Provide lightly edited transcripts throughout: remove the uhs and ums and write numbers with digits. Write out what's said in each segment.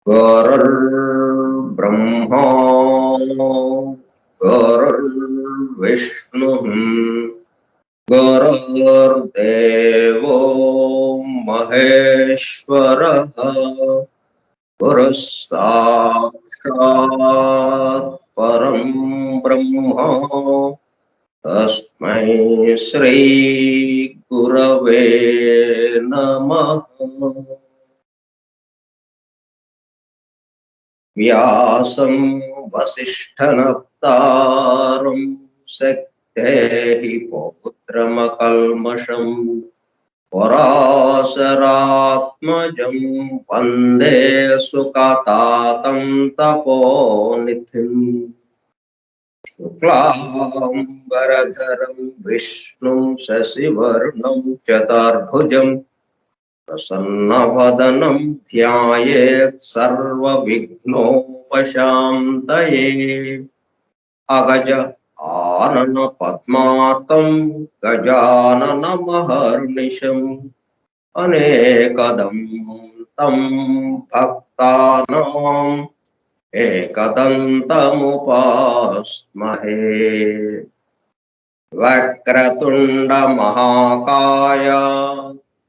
गुरुर्ब्रह्मा गुरुर्विष्णुः गुरुर्देवो महेश्वरः गुरुः साक्षात् परं ब्रह्म तस्मै श्री गुरवे नमः। व्यासं वसिष्ठनप्तारं शक्तेः पौत्रमकल्मषम् पराशरात्मजं वन्दे सुकतातं तपोनिधिम्। शुक्लाम्बरधरं विष्णुं शशिवर्णं चतुर्भुजम् प्रसन्नवदनं ध्यायेत् सर्वविघ्नोपशान्तये। अगज आनन पद्मार्कं गजाननमहर्निशम् अनेकदं तं भक्तानाम् एकदन्तमुपास्महे। वक्रतुण्ड महाकाय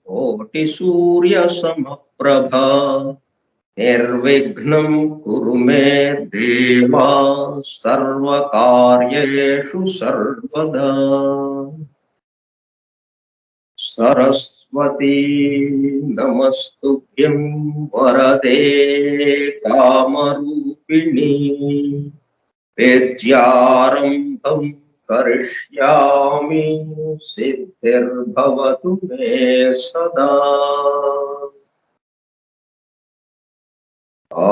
कोटिसूर्यसमप्रभा निर्विघ्नं कुरु मे देव सर्वकार्येषु सर्वदा। सरस्वती नमस्तुभ्यं वरदे कामरूपिणी विद्यारम्भं करिष्यामि सिद्धिर्भवतु मे सदा। ॐ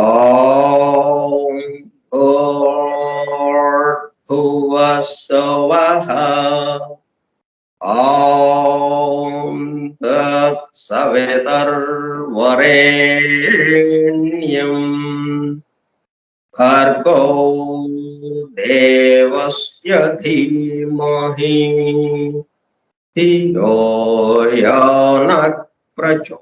भूर्भुवः स्वः ॐ तत्सवितुर्वरेण्यं भर्गो देवस्य धीमहि धियो यो नः प्रचोदयात्।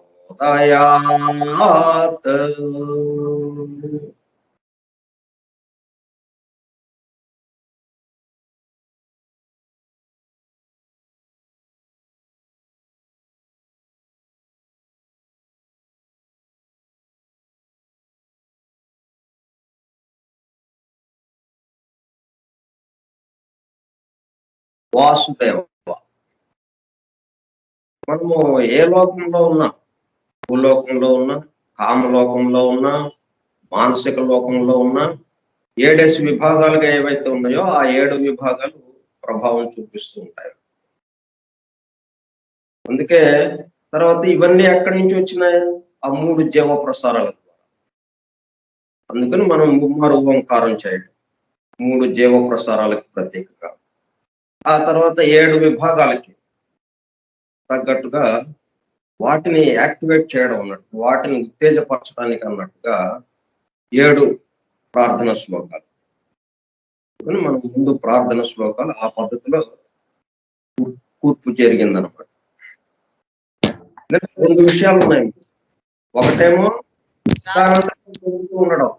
వాసుదేవ, మనము ఏ లోకంలో ఉన్నా, భూలోకంలో ఉన్నా, కామలోకంలో ఉన్నా, మానసిక లోకంలో ఉన్నా, 7 విభాగాలుగా ఏవైతే ఉన్నాయో ఆ 7 విభాగాలు ప్రభావం చూపిస్తూ ఉంటాయి. అందుకే తర్వాత ఇవన్నీ ఎక్కడి నుంచి వచ్చినాయి? ఆ 3 జీవ ప్రసారాల ద్వారా. అందుకని మనం ముమ్మారు ఓంకారం చేయడం 3 జీవ ప్రసారాలకు ప్రత్యేకంగా. ఆ తర్వాత 7 విభాగాలకి తగ్గట్టుగా వాటిని యాక్టివేట్ చేయడం అన్నట్టు, వాటిని ఉత్తేజపరచడానికి అన్నట్టుగా 7 ప్రార్థన శ్లోకాలు. మనం ముందు ప్రార్థన శ్లోకాలు ఆ పద్ధతిలో కూర్పు జరిగిందనమాట. రెండు విషయాలు ఉన్నాయి. ఒకటేమో జరుగుతూ ఉండడం,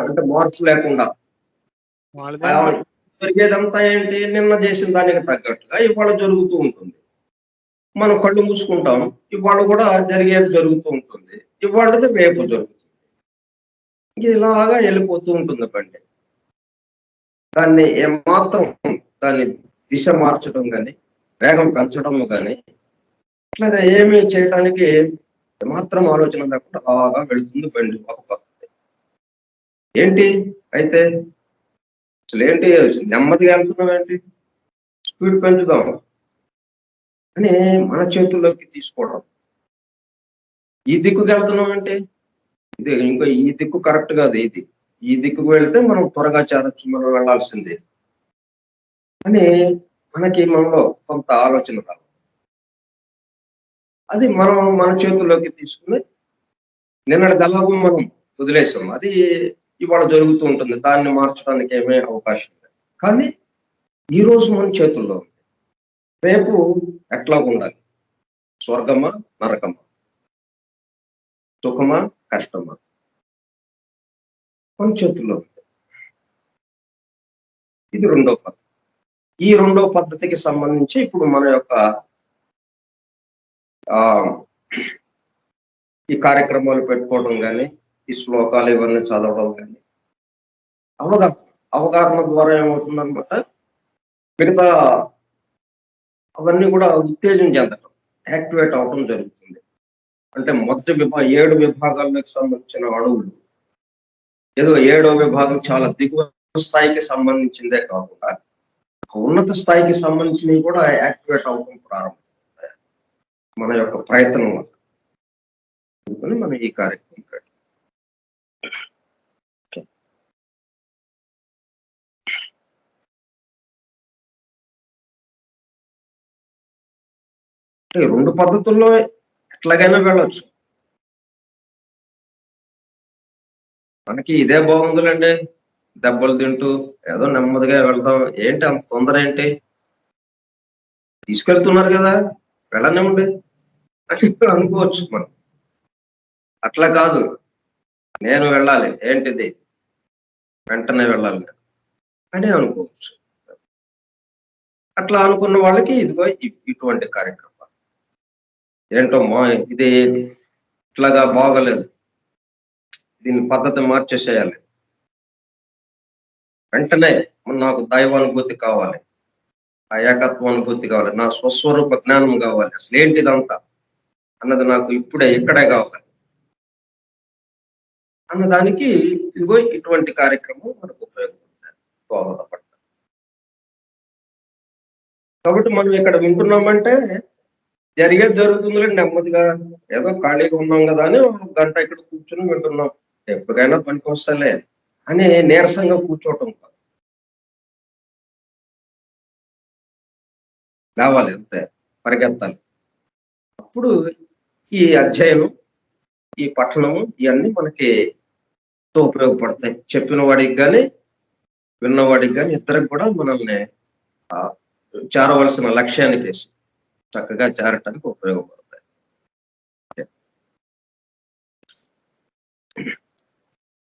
అంటే మార్పు లేకుండా జరిగేదంతా ఏంటి, నిన్న చేసిన దానికి తగ్గట్టుగా ఇవాళ జరుగుతూ ఉంటుంది. మనం కళ్ళు మూసుకుంటాం, ఇవాళ కూడా జరిగేది జరుగుతూ ఉంటుంది, ఇవాళది రేపు జరుగుతుంది. ఇలాగా వెళ్ళిపోతూ ఉంటుంది బండి. దాన్ని ఏమాత్రం దాన్ని దిశ మార్చడం కానీ, వేగం పెంచడం కానీ, ఇట్లాగా ఏమి చేయటానికి ఏమాత్రం ఆలోచన లేకుండా బాగా వెళుతుంది బండి ఒక పద్ధతి. ఏంటి అయితే అసలు ఏంటి, నెమ్మదిగా వెళ్తున్నాం ఏంటి, స్పీడ్ పెంచుదాం అని మన చేతుల్లోకి తీసుకోవడం. ఈ దిక్కుకి వెళ్తున్నాం అంటే ఇది ఇంకా ఈ దిక్కు కరెక్ట్ కాదు, ఇది ఈ దిక్కుకు వెళితే మనం త్వరగా చేరొచ్చు, మనం వెళ్లాల్సిందే అని మనకి మనలో కొంత ఆలోచన రావాలి. అది మనం మన చేతుల్లోకి తీసుకుని నిన్నటి దళాభం మనం వదిలేసాం, అది ఇవాళ జరుగుతూ ఉంటుంది, దాన్ని మార్చడానికి ఏమీ అవకాశం లేదు. కానీ ఈరోజు మన చేతుల్లో ఉంది. రేపు ఎట్లా ఉండాలి, స్వర్గమా నరకమా, సుఖమా కష్టమా, మన చేతుల్లో ఉంది. ఇది రెండో పద్ధతి. ఈ రెండో పద్ధతికి సంబంధించి ఇప్పుడు మన యొక్క ఈ కార్యక్రమాలు పెట్టుకోవడం కానీ, ఈ శ్లోకాలు ఇవన్నీ చదవడం కానీ, అవగాహన ద్వారా ఏమవుతుందన్నమాట, మిగతా అవన్నీ కూడా ఉత్తేజం చెందటం, యాక్టివేట్ అవటం జరుగుతుంది. అంటే మొదటి 7 విభాగాలకు సంబంధించిన అణువులు ఏదో 7వ విభాగం చాలా దిగువ స్థాయికి సంబంధించిందే కాకుండా ఉన్నత స్థాయికి సంబంధించినవి కూడా యాక్టివేట్ అవడం ప్రారంభమవుతాయి మన యొక్క ప్రయత్నం వల్ల. అందుకని మనం ఈ కార్యక్రమం పెట్టాం. రెండు పద్ధతుల్లో ఎట్లాగైనా వెళ్ళొచ్చు. మనకి ఇదే బాగుందిలేండి, దెబ్బలు తింటూ ఏదో నెమ్మదిగా వెళ్దాం, ఏంటి అంత తొందర ఏంటి, తీసుకెళ్తున్నారు కదా వెళ్ళనివ్వండి అని అనుకోవచ్చు మనం. అట్లా కాదు, నేను వెళ్ళాలి, ఏంటిది వెంటనే వెళ్ళాలి అని అనుకోవచ్చు. అట్లా అనుకున్న వాళ్ళకి ఇదిగో ఇటువంటి కార్యక్రమాలు ఏంటో ఇది ఇట్లాగా బాగలేదు, దీని పద్ధతి మార్చేసేయాలి, వెంటనే నాకు దైవానుభూతి కావాలి, ఆ ఏకత్వ అనుభూతి కావాలి, నా స్వస్వరూప జ్ఞానం కావాలి, అసలు ఏంటిదంతా అన్నది నాకు ఇక్కడే కావాలి అన్నదానికి ఇదిగో ఇటువంటి కార్యక్రమం మనకు ఉపయోగపడతాయి, దోహదపడతాయి. కాబట్టి మనం ఇక్కడ వింటున్నామంటే జరిగేది జరుగుతుందిలే, నెమ్మదిగా ఏదో ఖాళీగా ఉన్నాం కదా అని 1 గంట ఇక్కడ కూర్చొని వింటున్నాం, ఎప్పటికైనా పనికి వస్తలే అని నీరసంగా కూర్చోవటం కాదు, కావాలి అంతే, పరిగెత్తాలి. అప్పుడు ఈ అధ్యయనం, ఈ పఠనము ఇవన్నీ మనకి ఉపయోగపడతాయి. చెప్పిన వాడికి కానీ విన్నవాడికి కానీ ఇద్దరికి కూడా మనల్ని చేరవలసిన లక్ష్యానికి చక్కగా చేరటానికి ఉపయోగపడతాయి.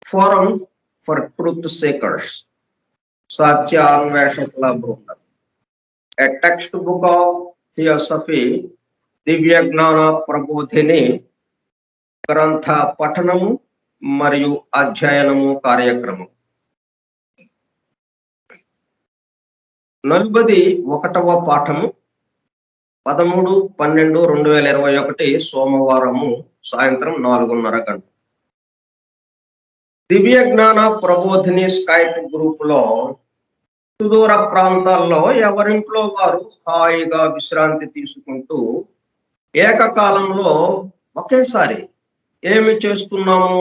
ఫోరం ఫర్ ట్రూత్ సీకర్స్, సత్యాన్వేషకుల బృందం, ఏ టెక్స్ట్ బుక్ ఆఫ్ థియోసఫీ, దివ్య జ్ఞాన ప్రబోధిని గ్రంథ పఠనము మరియు అధ్యయనము కార్యక్రమం 41వ పాఠము 13/12/2021 సోమవారము సాయంత్రం 4:30 గంటలు. దివ్య జ్ఞాన ప్రబోధిని స్కైప్ గ్రూప్ లో సుదూర ప్రాంతాల్లో ఎవరింట్లో వారు హాయిగా విశ్రాంతి తీసుకుంటూ ఏకకాలంలో ఒకేసారి ఏమి చేస్తున్నాము,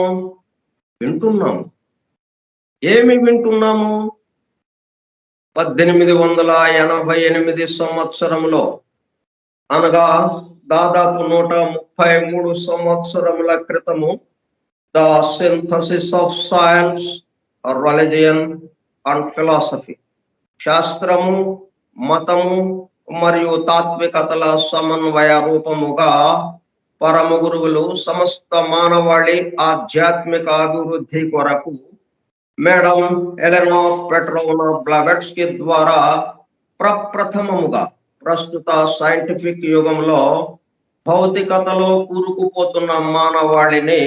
వింటున్నాము. ఏమి వింటున్నాము? 1888 సంవత్సరంలో, అనగా దాదాపు 133 సంవత్సరముల క్రితము, the synthesis of science, religion and philosophy, శాస్త్రము, మతము మరియు తాత్వికతల సమన్వయ రూపముగా పరమ గురువులు సమస్త మానవాళి ఆధ్యాత్మిక అభివృద్ధి కొరకు మేడం ఎలెనా పెట్రోవ్నా బ్లావెట్స్కీ ద్వారా ప్రప్రథమముగా ప్రస్తుత సైంటిఫిక్ యుగంలో భౌతికతలో కూరుకుపోతున్న మానవాళిని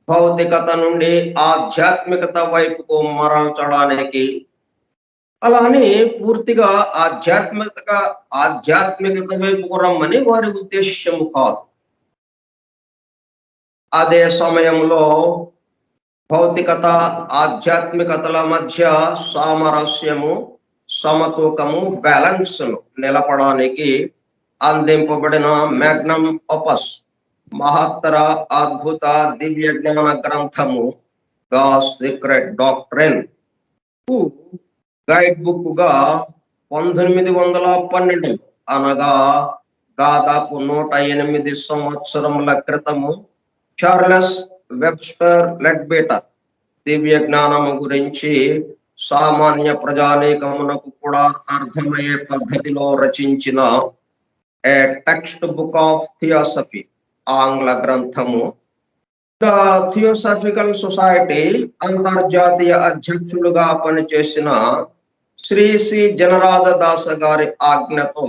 భౌతికత నుండి ఆధ్యాత్మికత వైపుకు మరల్చడానికి, అలానే పూర్తిగా ఆధ్యాత్మికత వైపుకు రమ్మని వారి ఉద్దేశ్యము కాదు. అదే సమయంలో భౌతికత ఆధ్యాత్మికతల మధ్య సామరస్యము, సమతూకము, బ్యాలెన్స్ నిలపడానికి అందింపబడిన మ్యాగ్నమ్ ఆపస్ మహత్తర అద్భుత దివ్య జ్ఞాన గ్రంథము ద సీక్రెట్ డాక్ట్రిన్ కు గైడ్ బుక్ గా 1912 అనగా దాదాపు 108 సంవత్సరముల క్రితము చార్లెస్ వెబ్స్టర్ లెడ్బీటర్ దివ్య జ్ఞానము గురించి సామాన్య ప్రజానీకమునకు కూడా అర్థమయ్యే పద్ధతిలో రచించిన ఏ టెక్స్ట్ బుక్ ఆఫ్ థియోసఫీ ఆంగ్ల గ్రంథము. ద థియోసాఫికల్ సొసైటీ అంతర్జాతీయ అధ్యక్షులుగా పనిచేసిన శ్రీ సి జనరాజదాస గారి ఆజ్ఞతో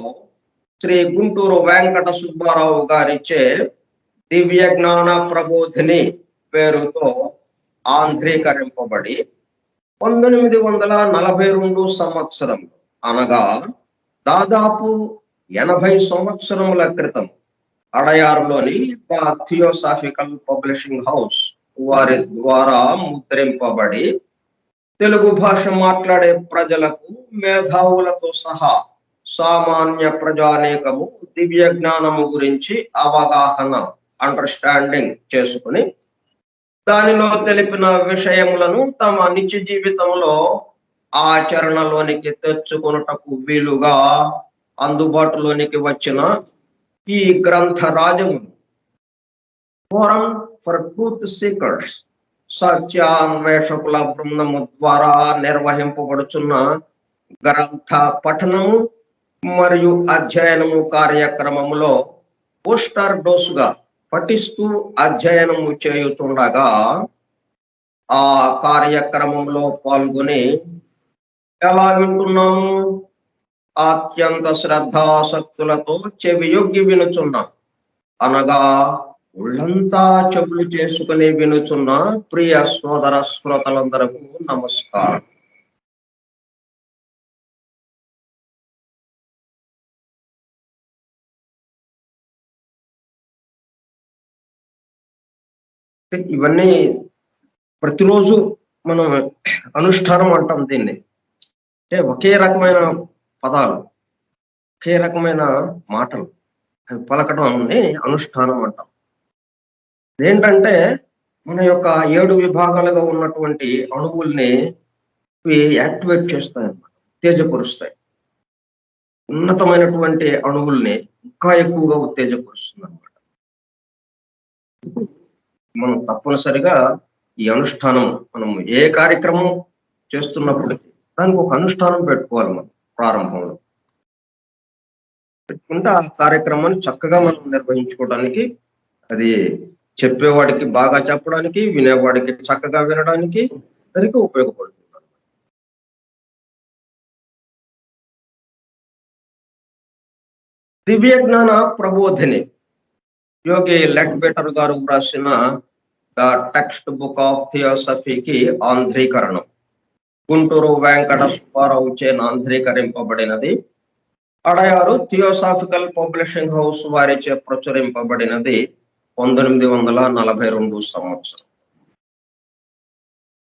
శ్రీ గుంటూరు వెంకట సుబ్బారావు గారిచే దివ్య జ్ఞాన ప్రబోధిని పేరుతో ఆంధ్రీకరింపబడి 1942 సంవత్సరం అనగా దాదాపు 80 సంవత్సరముల క్రితం అడయారులోని ద థియోసాఫికల్ పబ్లిషింగ్ హౌస్ వారి ద్వారా ముద్రింపబడి తెలుగు భాష మాట్లాడే ప్రజలకు, మేధావులతో సహా సామాన్య ప్రజానేకము దివ్య జ్ఞానము గురించి అవగాహన, అండర్స్టాండింగ్ చేసుకుని దానిలో తెలిపిన విషయములను తమ నిత్య జీవితంలో ఆచరణలోనికి తెచ్చుకొనుటకు వీలుగా అందుబాటులోనికి వచ్చిన ఈ గ్రంథ రాజములు ఫోరం ఫర్ ట్రూత్ సీకర్స్ సత్యాన్వేషకుల బృందము ద్వారా నిర్వహింపబడుచున్న గ్రంథ పఠనము మరియు అధ్యయనము కార్యక్రమములో పోస్టర్ డోసుగా పఠిస్తూ అధ్యయనము చేయుచుండగా ఆ కార్యక్రమంలో పాల్గొని ఎలా వింటున్నాము? అత్యంత శ్రద్ధాసక్తులతో చెవియొగ్గి వినుచున్నా, అనగా ఒళ్ళంతా చెవులు చేసుకుని వినుచున్న ప్రియ సోదర శ్రోతలందరకు నమస్కారం. ఇవన్నీ ప్రతిరోజు మనం అనుష్ఠానం అంటాం దీన్ని. అంటే ఒకే రకమైన పదాలు, ఒకే రకమైన మాటలు పలకడం అనుష్ఠానం అంటాం. ఏంటంటే మన యొక్క 7 విభాగాలుగా ఉన్నటువంటి అణువుల్ని యాక్టివేట్ చేస్తాయి అన్నమాట, ఉత్తేజపరుస్తాయి. ఉన్నతమైనటువంటి అణువుల్ని ఇంకా ఎక్కువగా ఉత్తేజపరుస్తుంది అన్నమాట. మనం తప్పనిసరిగా ఈ అనుష్ఠానం, మనం ఏ కార్యక్రమం చేస్తున్నప్పటికీ దానికి ఒక అనుష్ఠానం పెట్టుకోవాలి. మనం ప్రారంభంలో పెట్టుకుంటే ఆ కార్యక్రమాన్ని చక్కగా మనం నిర్వహించుకోవడానికి, అది చెప్పేవాడికి బాగా చెప్పడానికి, వినేవాడికి చక్కగా వినడానికి అందరికీ ఉపయోగపడుతుంది. దివ్య జ్ఞాన ప్రబోధిని యోగి లెడ్బీటర్ గారు రాసిన ద టెక్స్ట్ బుక్ ఆఫ్ థియోసఫీకి ఆంధ్రీకరణం గుంటూరు వెంకట సుబ్బారావు చే ఆంధ్రీకరింపబడినది. అడయారు థియోసాఫికల్ పబ్లిషింగ్ హౌస్ వారిచే ప్రచురింపబడినది 1942 సంవత్సరం.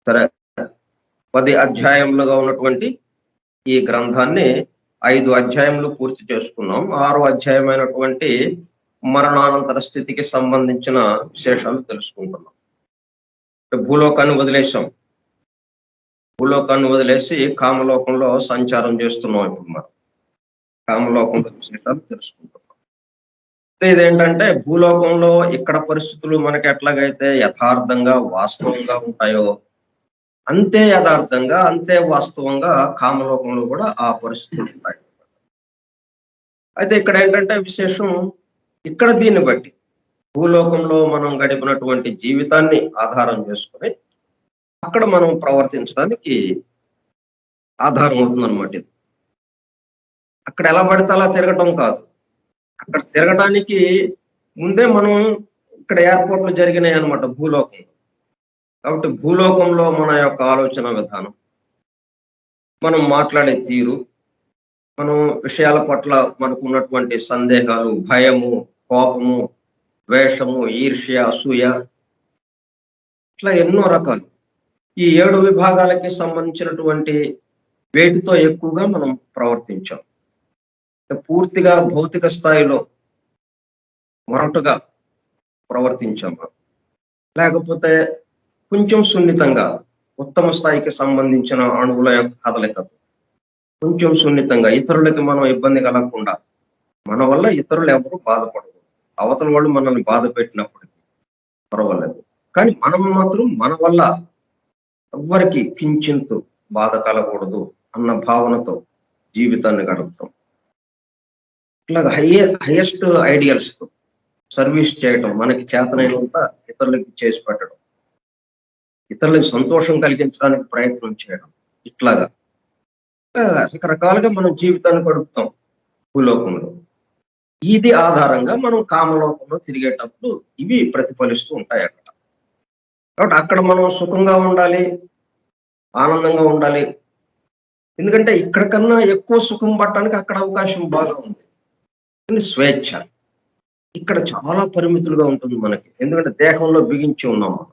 సరే, 10 అధ్యాయములుగా ఉన్నటువంటి ఈ గ్రంథాన్ని 5 అధ్యాయములు పూర్తి చేసుకున్నాం. 6వ అధ్యాయమైనటువంటి మరణానంతర స్థితికి సంబంధించిన విశేషాలు తెలుసుకుంటున్నాం. భూలోకాన్ని వదిలేసాం, భూలోకాన్ని వదిలేసి కామలోకంలో సంచారం చేస్తున్నాం. ఇప్పుడు మనం కామలోకంలో విశేషాలు తెలుసుకుంటున్నాం. ఇదేంటంటే భూలోకంలో ఇక్కడ పరిస్థితులు మనకి ఎట్లాగైతే యథార్థంగా వాస్తవంగా ఉంటాయో, అంతే యథార్థంగా, అంతే వాస్తవంగా కామలోకంలో కూడా ఆ పరిస్థితులు ఉంటాయి. అయితే ఇక్కడ ఏంటంటే విశేషం, ఇక్కడ దీన్ని బట్టి భూలోకంలో మనం గడిపినటువంటి జీవితాన్ని ఆధారం చేసుకొని అక్కడ మనం ప్రవర్తించడానికి ఆధారం అవుతుందన్నమాట ఇది. అక్కడ ఎలా పడితే అలా తిరగటం కాదు. అక్కడ తిరగటానికి ముందే మనం ఇక్కడ ఏర్పాట్లు జరిగినాయి అన్నమాట భూలోకంలో. కాబట్టి భూలోకంలో మన యొక్క ఆలోచన విధానం, మనం మాట్లాడే తీరు, మనం విషయాల పట్ల మనకున్నటువంటి సందేహాలు, భయము, కోపము, ద్వేషము, ఈర్ష్య, అసూయ, ఇట్లా ఎన్నో రకాలు. ఈ 7 విభాగాలకి సంబంధించినటువంటి వేటితో ఎక్కువగా మనం ప్రవర్తించాం. పూర్తిగా భౌతిక స్థాయిలో మొరటుగా ప్రవర్తించామా? లేకపోతే కొంచెం సున్నితంగా ఉత్తమ స్థాయికి సంబంధించిన అణువుల యొక్క కదలికతో కొంచెం సున్నితంగా ఇతరులకి మనం ఇబ్బంది కలగకుండా, మన వల్ల ఇతరులు ఎవరు బాధపడరు. అవతల వాళ్ళు మనల్ని బాధ పెట్టినప్పటికీ పర్వాలేదు. కానీ మనం మాత్రం మన వల్ల ఎవ్వరికి కించింతు బాధ కలగకూడదు అన్న భావనతో జీవితాన్ని గడపటం. ఇట్లాగ హైయెస్ట్ ఐడియల్స్ తో సర్వీస్ చేయటం, మనకి చేతనైనంత ఇతరులకి చేసి పెట్టడం, ఇతరులకు సంతోషం కలిగించడానికి ప్రయత్నం చేయడం, ఇట్లాగా రకరకాలుగా మనం జీవితాన్ని గడుపుతాం భూలోకంలో. ఇది ఆధారంగా మనం కామలోకంలో తిరిగేటప్పుడు ఇవి ప్రతిఫలిస్తూ ఉంటాయి అక్కడ. కాబట్టి అక్కడ మనం సుఖంగా ఉండాలి, ఆనందంగా ఉండాలి. ఎందుకంటే ఇక్కడ కన్నా ఎక్కువ సుఖం పట్టడానికి అక్కడ అవకాశం బాగా ఉంది. స్వేచ్ఛ ఇక్కడ చాలా పరిమితులుగా ఉంటుంది మనకి. ఎందుకంటే దేహంలో బిగించి ఉన్నాం మనం.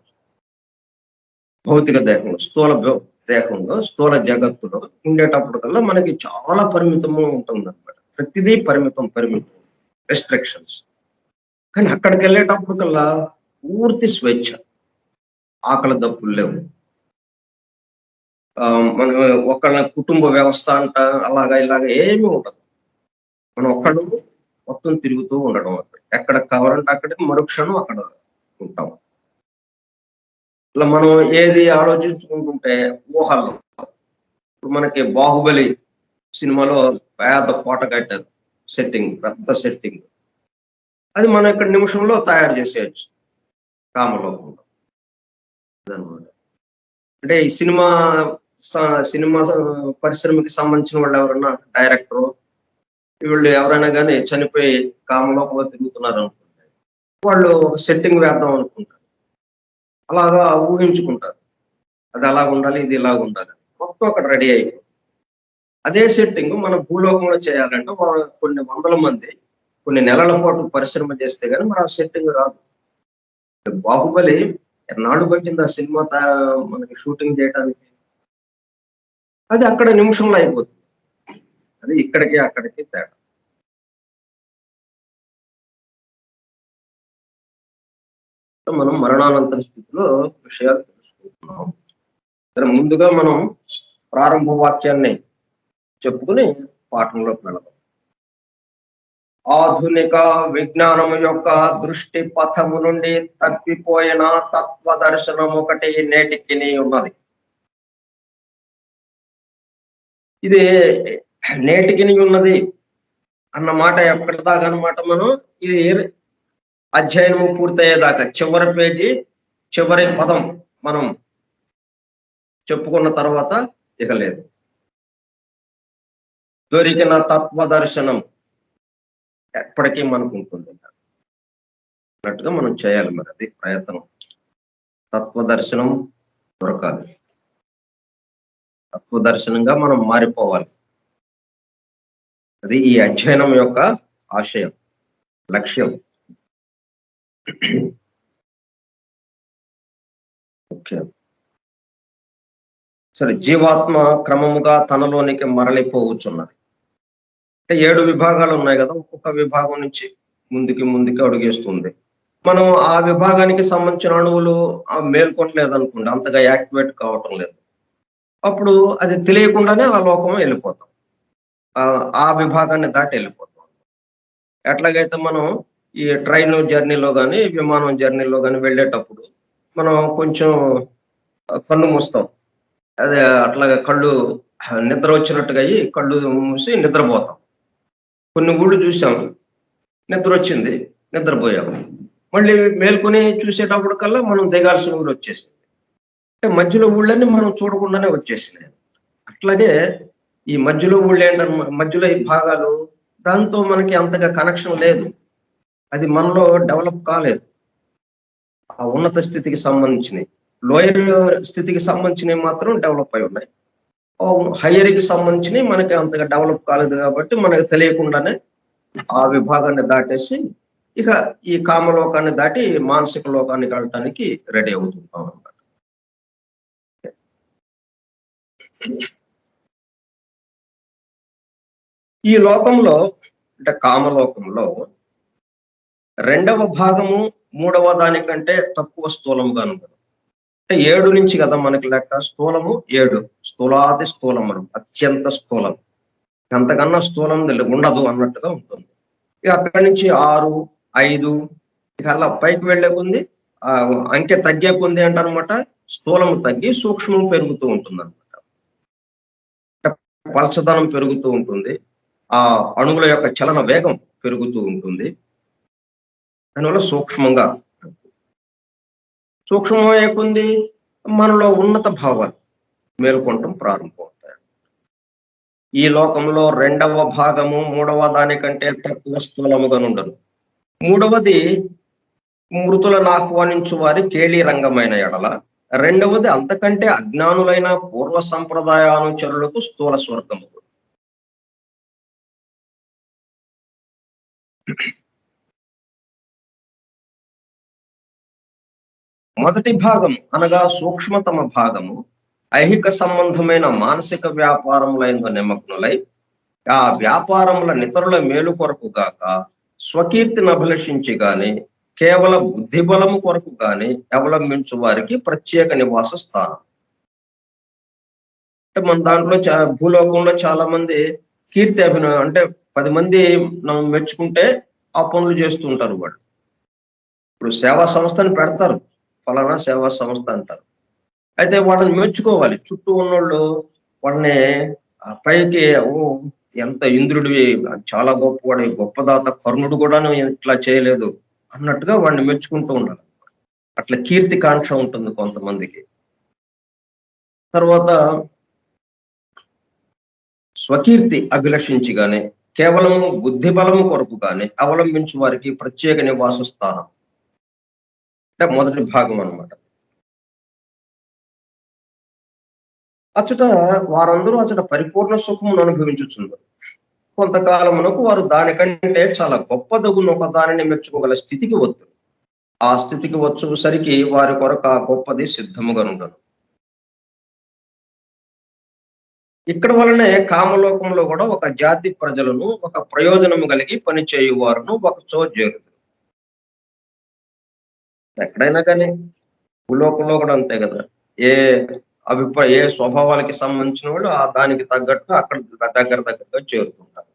భౌతిక దేహంలో, దేహంలో, స్థూల జగత్తులో ఉండేటప్పుడు కల్లా మనకి చాలా పరిమితము ఉంటుంది అనమాట. ప్రతిదీ పరిమితం, రెస్ట్రిక్షన్స్. కానీ అక్కడికి వెళ్ళేటప్పుడు కల్లా పూర్తి స్వేచ్ఛ, ఆకలి దప్పులు లేవు. మనం ఒకళ్ళ కుటుంబ వ్యవస్థ అంట అలాగా ఇలాగా ఏమీ ఉండదు. మనం ఒక్కళ్ళు మొత్తం తిరుగుతూ ఉండడం, ఎక్కడ కావాలంటే అక్కడికి మరుక్షణం అక్కడ ఉంటాం. ఇలా మనం ఏది ఆలోచించుకుంటుంటే ఊహల్లో, ఇప్పుడు మనకి బాహుబలి సినిమాలో పేద కోట కట్టారు, పెద్ద సెట్టింగ్. అది మనం ఇక్కడ నిమిషంలో తయారు చేసేయచ్చు కామలోకంలో. అదనమాట. అంటే ఈ సినిమా పరిశ్రమకి సంబంధించిన వాళ్ళు ఎవరన్నా డైరెక్టర్ వీళ్ళు ఎవరైనా కానీ చనిపోయి కామలోకంలో తిరుగుతున్నారు అనుకుంటే వాళ్ళు ఒక సెట్టింగ్ వేద్దాం అనుకుంటారు, అలాగా ఊహించుకుంటారు. అది అలాగ ఉండాలి, ఇది ఇలాగ ఉండాలి, మొత్తం అక్కడ రెడీ అయిపోతుంది. అదే సెట్టింగ్ మనం భూలోకంలో చేయాలంటే కొన్ని వందల మంది కొన్ని నెలల పాటు పరిశ్రమ చేస్తే గానీ మరి ఆ సెట్టింగ్ రాదు. బాహుబలి ఎన్నాళ్ళు పట్టింది ఆ సినిమా మనకి షూటింగ్ చేయడానికి? అది అక్కడ నిమిషంలో అయిపోతుంది. అది ఇక్కడికి అక్కడికి తేడా. మనం మరణానంతర స్థితిలో విషయాలు తెలుసుకుంటున్నాం. సరే, ముందుగా మనం ప్రారంభ వాక్యాన్ని చెప్పుకుని పాఠంలోకి వెళదాం. ఆధునిక విజ్ఞానం యొక్క దృష్టి పథము నుండి తప్పిపోయిన తత్వ దర్శనం ఒకటి నేటికి ఉన్నది. ఇది నేటికి ఉన్నది అన్న మాట ఎక్కడి దాకా అన్నమాట. మనం ఇది అధ్యయనము పూర్తయ్యేదాకా చివరి పేజీ చివరి పదం మనం చెప్పుకున్న తర్వాత ఇక లేదు. దొరికిన తత్వ దర్శనం ఎప్పటికీ మనకు ఉంటుంది అన్నట్టుగా మనం చేయాలి. మరి అది ప్రయత్నం. తత్వ దర్శనం దొరకాలి, తత్వ దర్శనంగా మనం మారిపోవాలి. అది ఈ అధ్యయనం యొక్క ఆశయం, లక్ష్యం. ఓకే, సరే. జీవాత్మ క్రమముగా తనలోనికి మరలిపోవచ్చున్నది. అంటే 7 విభాగాలు ఉన్నాయి కదా, ఒక్కొక్క విభాగం నుంచి ముందుకి అడుగేస్తుంది. మనం ఆ విభాగానికి సంబంధించిన అణువులు మేల్కొనలేదనుకోండి, అంతగా యాక్టివేట్ కావటం లేదు, అప్పుడు అది తెలియకుండానే ఆ లోకం వెళ్ళిపోతాం, ఆ విభాగాన్ని దాటి వెళ్ళిపోతాం. ఎట్లాగైతే మనం ఈ ట్రైన్ జర్నీలో కానీ విమానం జర్నీలో కానీ వెళ్ళేటప్పుడు మనం కొంచెం కన్ను మూస్తాం, అదే అట్లాగా కళ్ళు నిద్ర వచ్చినట్టుగా అయ్యి కళ్ళు మూసి నిద్రపోతాం. కొన్ని ఊళ్ళు చూసాం. నిద్రొచ్చింది. నిద్రపోయాము. మళ్ళీ మేల్కొని చూసేటప్పటికల్లా మనం దిగాల్సిన ఊరొచ్చేసింది. అంటే మధ్యలో ఊళ్ళన్నీ మనం చూడకుండానే వచ్చేసినాయి. అట్లాగే ఈ మధ్యలో మధ్యలో ఈ భాగాలు దాంతో మనకి అంతగా కనెక్షన్ లేదు. అది మనలో డెవలప్ కాలేదు. ఆ ఉన్నత స్థితికి సంబంధించినయి. లోయర్ స్థితికి సంబంధించినవి మాత్రం డెవలప్ అయి ఉన్నాయి. హయ్యర్‌కి సంబంధించినయి మనకి అంతగా డెవలప్ కాలేదు కాబట్టి మనకు తెలియకుండానే ఆ విభాగాన్ని దాటేసి ఇక ఈ కామలోకాన్ని దాటి మానసిక లోకానికి వెళ్ళటానికి రెడీ అవుతుంటాం అన్నమాట. ఈ లోకంలో అంటే కామలోకంలో రెండవ భాగము మూడవ దానికంటే తక్కువ స్థూలంగా ఉంటుంది. అంటే 7 నుంచి కదా మనకి లెక్క. స్థూలము 7, స్థూలాది స్థూలము, అత్యంత స్థూలం. అంతకన్నా స్థూలం ఉండదు అన్నట్టుగా ఉంటుంది. ఇక అక్కడి నుంచి 6, 5 ఇక అలా పైకి వెళ్ళే కొంది అంకె తగ్గే కొంది ఏంటనమాట స్థూలము తగ్గి సూక్ష్మం పెరుగుతూ ఉంటుందన్నమాట. పలచదనం పెరుగుతూ ఉంటుంది. ఆ అణువుల యొక్క చలన వేగం పెరుగుతూ ఉంటుంది. దానివల్ల సూక్ష్మమయ్యే కొంది మనలో ఉన్నత భావాలు మేల్కొనటం ప్రారంభమవుతాయి. ఈ లోకంలో రెండవ భాగము మూడవ దానికంటే తక్కువ స్థూలముగా ఉండదు. మూడవది మృతులను ఆహ్వానించు వారి కేళి రంగమైన ఎడల, రెండవది అంతకంటే అజ్ఞానులైన పూర్వ సంప్రదాయానుచరులకు స్థూల స్వర్గము. మొదటి భాగం అనగా సూక్ష్మతమ భాగము ఐహిక సంబంధమైన మానసిక వ్యాపారములైన నిమగ్నులై ఆ వ్యాపారముల నితరుల మేలు కొరకు గాక స్వకీర్తిని అభిలషించి గాని కేవల బుద్ధి బలము కొరకు గాని అవలంబించు వారికి ప్రత్యేక నివాస స్థానం. అంటే మన దాంట్లో భూలోకంలో చాలా మంది కీర్తి అభినయం అంటే 10 మంది మెచ్చుకుంటే ఆ పనులు చేస్తూ ఉంటారు వాళ్ళు. ఇప్పుడు సేవా సంస్థని పెడతారు. ఫలానా సేవా సంస్థ అంటారు. అయితే వాళ్ళని మెచ్చుకోవాలి. చుట్టూ ఉన్నోళ్ళు వాళ్ళని పైకి ఎంత ఇంద్రుడివి చాలా గొప్పవాడు, గొప్పదాత కర్ణుడు కూడాను ఇట్లా చేయలేదు అన్నట్టుగా వాడిని మెచ్చుకుంటూ ఉండాలి. అట్లా కీర్తి కాంక్ష ఉంటుంది కొంతమందికి. తర్వాత స్వకీర్తి అభిలషించి గాని కేవలము బుద్ధి బలము కొరకు గాని అవలంబించు వారికి ప్రత్యేక నివాస స్థానం. అంటే మొదటి భాగం అన్నమాట. అచ్చట వారందరూ అచ్చట పరిపూర్ణ సుఖమును అనుభవించుచున్నారు. కొంతకాలమునకు వారు దానికంటే చాలా గొప్పదగున ఒక దానిని మెచ్చుకోగల స్థితికి వద్దు. ఆ స్థితికి వచ్చేసరికి వారి కొరకు ఆ గొప్పది సిద్ధముగా ఉండను. ఇక్కడ వలనే కామలోకంలో కూడా ఒక జాతి ప్రజలను ఒక ప్రయోజనము కలిగి పనిచేయు వారును ఒక చేరు. ఎక్కడైనా కానీ భూలోకంలో కూడా అంతే కదా. ఏ ఏ స్వభావాలకి సంబంధించిన వాళ్ళు ఆ దానికి తగ్గట్టు అక్కడ దగ్గరగా చేరుతుంటారు.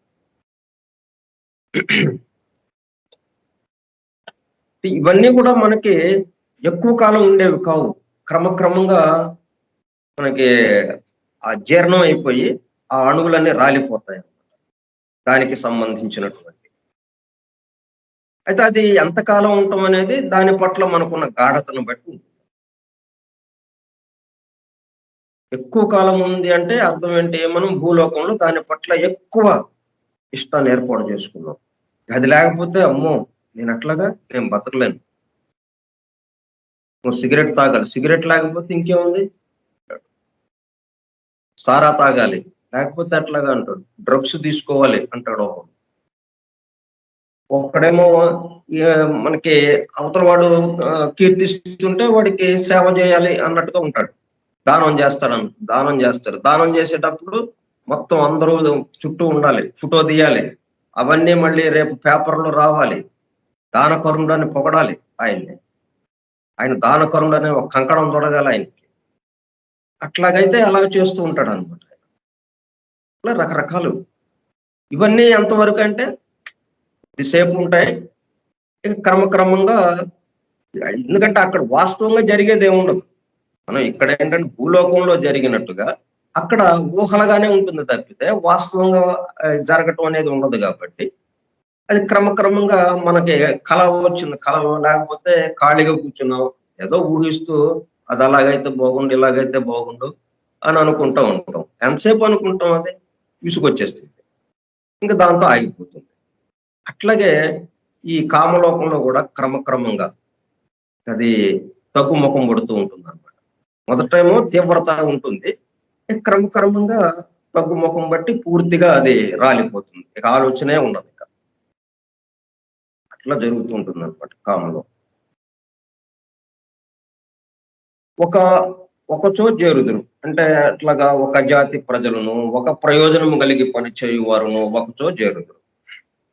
ఇవన్నీ కూడా మనకి ఎక్కువ కాలం ఉండేవి కావు. క్రమక్రమంగా మనకి ఆ జీర్ణం అయిపోయి ఆ అణువులన్నీ రాలిపోతాయి దానికి సంబంధించినటువంటి. అయితే అది ఎంతకాలం ఉండటం అనేది దాని పట్ల మనకున్న గాఢతను బట్టి ఎక్కువ కాలం ఉంది అంటే అర్థం ఏంటి, మనం భూలోకంలో దాని పట్ల ఎక్కువ ఇష్టాన్ని ఏర్పాటు చేసుకున్నాం. అది లేకపోతే అమ్మో నేను అట్లాగా నేను బతకలేను. నువ్వు సిగరెట్ తాగాలి, సిగరెట్ లేకపోతే ఇంకేముంది, సారా తాగాలి లేకపోతే అట్లాగా అంటాడు, డ్రగ్స్ తీసుకోవాలి అంటాడు ఒకడు. ఒక్కడేమో మనకి అవతల వాడు కీర్తిస్తుంటే వాడికి సేవ చేయాలి అన్నట్టుగా ఉంటాడు. దానం చేస్తాడు. దానం చేసేటప్పుడు మొత్తం అందరూ చుట్టూ ఉండాలి, ఫోటో తీయాలి, అవన్నీ మళ్ళీ రేపు పేపర్లో రావాలి. దానకరుణుడని పొగడాలి ఆయన్ని. ఆయన దానకరుణుడనే ఒక కంకణం తొడగాలి ఆయనకి. అట్లాగైతే అలా చేస్తూ ఉంటాడు అనమాట. అట్లా రకరకాలు. ఇవన్నీ ఎంతవరకు అంటే కొద్దిసేపు ఉంటాయి. క్రమక్రమంగా ఎందుకంటే అక్కడ వాస్తవంగా జరిగేది ఏముండదు. మనం ఇక్కడ ఏంటంటే భూలోకంలో జరిగినట్టుగా అక్కడ ఊహలుగానే ఉంటుంది తప్పితే వాస్తవంగా జరగటం అనేది ఉండదు కాబట్టి అది క్రమక్రమంగా మనకి కళ వచ్చింది. కళలో లేకపోతే ఖాళీగా కూర్చున్నాం. ఏదో ఊహిస్తూ అది అలాగైతే బాగుండు, ఇలాగైతే బాగుండు అని అనుకుంటా ఉంటాం. ఎంతసేపు అనుకుంటాం అది? విసుగొచ్చేస్తుంది. ఇంక దాంతో ఆగిపోతుంది. అట్లాగే ఈ కామలోకంలో కూడా క్రమక్రమంగా అది తగ్గుముఖం పడుతూ ఉంటుందన్నమాట. మొదటేమో తీవ్రత ఉంటుంది. క్రమక్రమంగా తగ్గుముఖం బట్టి పూర్తిగా అది రాలిపోతుంది. ఇక ఆలోచనే ఉండదు. అట్లా జరుగుతూ ఉంటుందన్నమాట కామంలో. ఒకచో చేరుదురు. అంటే అట్లాగా ఒక జాతి ప్రజలను, ఒక ప్రయోజనము కలిగి పని చేయువారును ఒకచో చేరుదురు.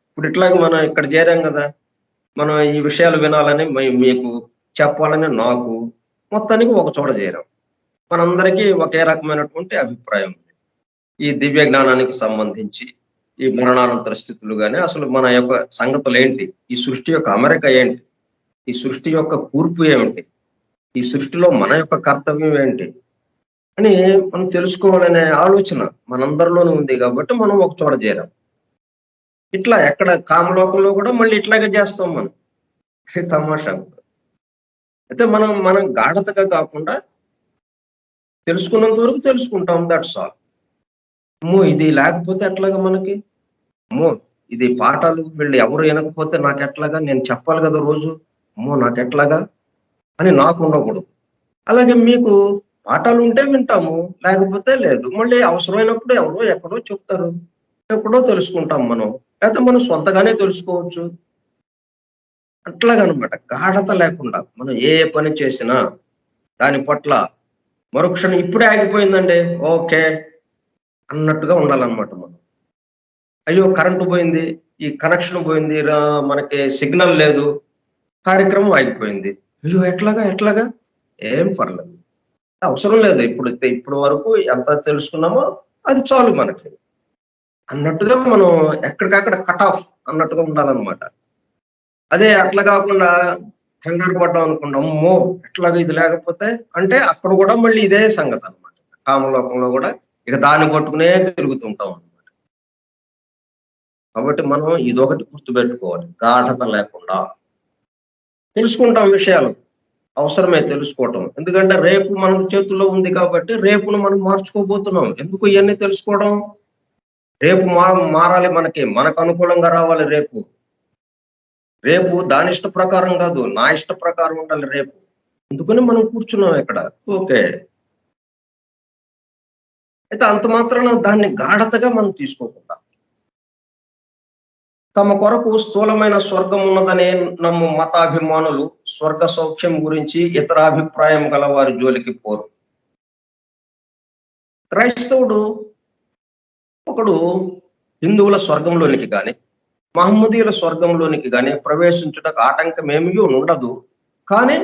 ఇప్పుడు ఇట్లాగ మనం ఇక్కడ చేరాం కదా! మనం ఈ విషయాలు వినాలని మీకు చెప్పాలని నాకు మొత్తానికి ఒక చోట చేరాం. మనందరికీ ఒకే రకమైనటువంటి అభిప్రాయం ఉంది. ఈ దివ్య జ్ఞానానికి సంబంధించి ఈ మరణానంతర స్థితులు గాని, అసలు మన యొక్క సంగతులేంటి? ఈ సృష్టి యొక్క అమరిక ఏంటి? ఈ సృష్టి యొక్క కూర్పు ఏమిటి? ఈ సృష్టిలో మన యొక్క కర్తవ్యం ఏంటి? అని మనం తెలుసుకోవాలనే ఆలోచన మనందరిలోనూ ఉంది కాబట్టి మనం ఒక చోట చేరాం. ఇట్లా ఎక్కడ కామలోకంలో కూడా మళ్ళీ ఇట్లాగే చేస్తాం మనం. తమాషా. అయితే మనం గాఢతగా కాకుండా తెలుసుకున్నంత వరకు తెలుసుకుంటాం. That's all. అమ్మో! ఇది లేకపోతే ఎట్లాగా మనకి? అమ్మో! ఇది పాఠాలు వీళ్ళు ఎవరు వినకపోతే నాకెట్లాగా? నేను చెప్పాలి కదా రోజు. అమ్మో! నాకెట్లాగా? అని నాకు ఉండకూడదు. అలాగే మీకు పాఠాలుంటే వింటాము. లేకపోతే లేదు. మళ్ళీ అవసరమైనప్పుడు ఎవరో ఎక్కడో చెప్తారు. ఎప్పుడో తెలుసుకుంటాం మనం. లేతే మనం సొంతగానే తెలుసుకోవచ్చు. అట్లాగనమాట. గాఢత లేకుండా మనం ఏ పని చేసినా దాని పట్ల మరుక్షణం ఇప్పుడే ఆగిపోయిందండి. ఓకే. అన్నట్టుగా ఉండాలన్నమాట మనం. అయ్యో! కరెంట్ పోయింది. ఈ కనెక్షన్ పోయింది. మనకి సిగ్నల్ లేదు. కార్యక్రమం ఆగిపోయింది. అయ్యో! ఎట్లాగా? ఏం పర్లేదు. అవసరం లేదు. ఇప్పుడు వరకు ఎంత తెలుసుకున్నామో అది చాలు మనకి. అన్నట్టుగా మనం ఎక్కడికక్కడ కట్ ఆఫ్ అన్నట్టుగా ఉండాలన్నమాట. అదే అట్లా కాకుండా కంగారు పడ్డాం అనుకోండి. అమ్మో! ఎట్లాగా ఇది లేకపోతే అంటే అక్కడ కూడా మళ్ళీ ఇదే సంగతన్నమాట. కామలోకంలో కూడా ఇక దాన్ని పట్టుకునే తిరుగుతుంటాం అన్నమాట. కాబట్టి మనం ఇదొకటి గుర్తుపెట్టుకోవాలి. గాఢత లేకుండా తెలుసుకుంటాం విషయాలు. అవసరమే తెలుసుకోవటం. ఎందుకంటే రేపు మన చేతుల్లో ఉంది కాబట్టి రేపును మనం మార్చుకోబోతున్నాం. ఎందుకు ఇయన్నీ తెలుసుకోవడం? రేపు మారాలి మనకి. మనకు అనుకూలంగా రావాలి రేపు. రేపు దాని ఇష్ట ప్రకారం కాదు. నా ఇష్ట ప్రకారం ఉండాలి రేపు. అందుకని మనం కూర్చున్నాం ఇక్కడ. ఓకే. అయితే అంత మాత్రాన దాన్ని గాఢతగా మనం తీసుకోకుండా తమ కొరకు స్థూలమైన స్వర్గం ఉన్నదనే నమ్ము మతాభిమానులు స్వర్గ సౌఖ్యం గురించి ఇతర అభిప్రాయం గల వారి జోలికి పోరు. క్రైస్తవుడు ఒకడు హిందువుల స్వర్గంలోనికి గాని, మహమ్మదీయుల స్వర్గంలోనికి గాని ప్రవేశించుటకు ఆటంకం ఏమీ ఉండదు. కానీ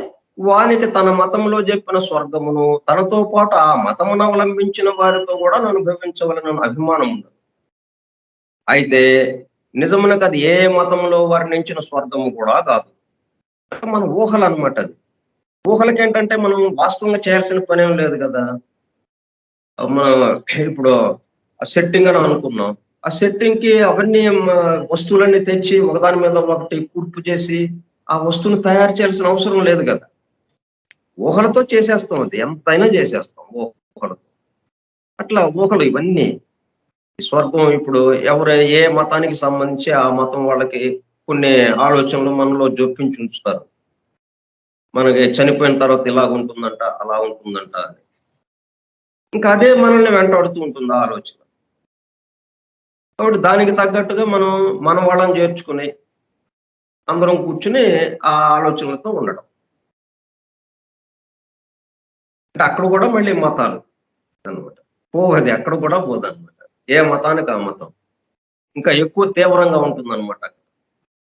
వానికి తన మతంలో చెప్పిన స్వర్గమును తనతో పాటు ఆ మతమును అవలంబించిన వారితో కూడా అనుభవించవలనని అభిమానం ఉండదు. అయితే నిజమునకు అది ఏ మతంలో వర్ణించిన స్వర్గము కూడా కాదు. మన ఊహలు అనమాట అది. ఊహలకేంటంటే మనం వాస్తవంగా చేయాల్సిన పనేం లేదు కదా! మనం ఇప్పుడు ఆ సెట్టింగ్ అని అనుకున్నాం. ఆ సెట్టింగ్‌కి అవన్నీ వస్తువులన్నీ తెచ్చి ఒకదాని మీద ఒకటి కూర్పు చేసి, ఆ వస్తువుని తయారు చేయాల్సిన అవసరం లేదు కదా! ఊహలతో చేసేస్తాం అది. ఎంతైనా చేసేస్తాం ఊహలతో. అట్లా ఊహలు ఇవన్నీ. ఈ స్వర్గం ఇప్పుడు ఎవరు ఏ మతానికి సంబంధించి ఆ మతం వాళ్ళకి కొన్ని ఆలోచనలు మనలో జొప్పించి ఉంచుతారు. మనకి చనిపోయిన తర్వాత ఇలాగుంటుందంట, అలా ఉంటుందంట అని. ఇంకా అదే మనల్ని వెంటాడుతూ ఉంటుంది ఆ ఆలోచన. కాబట్టి దానికి తగ్గట్టుగా మనం మన వాళ్ళని చేర్చుకొని అందరం కూర్చొని ఆ ఆలోచనలతో ఉండడం. అంటే అక్కడ కూడా మళ్ళీ మతాలు అన్నమాట. పోవది అక్కడ కూడా పోదన్నమాట. ఏ మతానికి ఆ మతం. ఇంకా ఎక్కువ తీవ్రంగా ఉంటుందన్నమాట.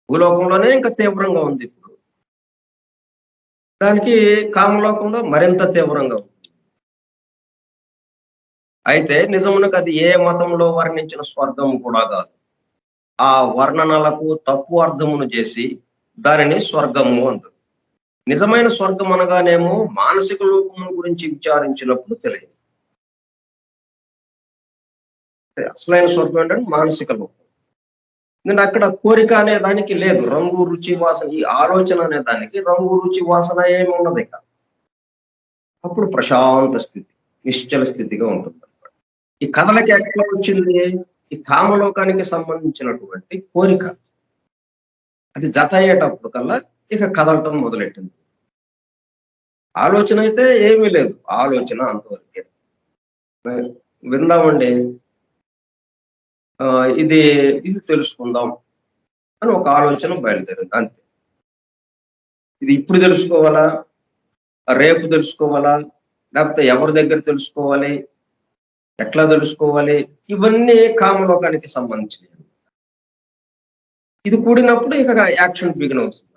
భూలోకంలోనే ఇంకా తీవ్రంగా ఉంది ఇప్పుడు. దానికి కామలోకంలో మరింత తీవ్రంగా ఉంది. అయితే నిజమునకు అది ఏ మతంలో వర్ణించిన స్వర్గం కూడా కాదు. ఆ వర్ణనలకు తప్పు అర్థమును చేసి దానిని స్వర్గము అంటారు. నిజమైన స్వర్గం అనగానేమో మానసిక లోకం గురించి విచారించినప్పుడు తెలియదు. అసలైన స్వర్గం ఏంటంటే మానసిక లోకం. ఎందుకంటే అక్కడ కోరిక అనే దానికి లేదు, రంగు రుచి వాసన, ఈ ఆలోచన అనే దానికి రంగు రుచి వాసన ఏమి ఉన్నది ఇక. అప్పుడు ప్రశాంత స్థితి, నిశ్చల స్థితిగా ఉంటుంది. ఈ కథలకి ఎట్లా వచ్చింది? ఈ కామలోకానికి సంబంధించినటువంటి కోరిక అది జత అయ్యేటప్పుడు కల్లా ఇక కదలటం మొదలెట్టింది. ఆలోచన అయితే ఏమీ లేదు, ఆలోచన అంతవరకే. విందామండి, ఇది ఇది తెలుసుకుందాం అని ఒక ఆలోచన బయలుదేరింది అంతే. ఇది ఇప్పుడు తెలుసుకోవాలా, రేపు తెలుసుకోవాలా, లేకపోతే ఎవరి దగ్గర తెలుసుకోవాలి, ఎట్లా తెలుసుకోవాలి, ఇవన్నీ కామలోకానికి సంబంధించినవి. ఇది కూడినప్పుడు ఇక యాక్షన్ బిగిన్ అవుతుంది.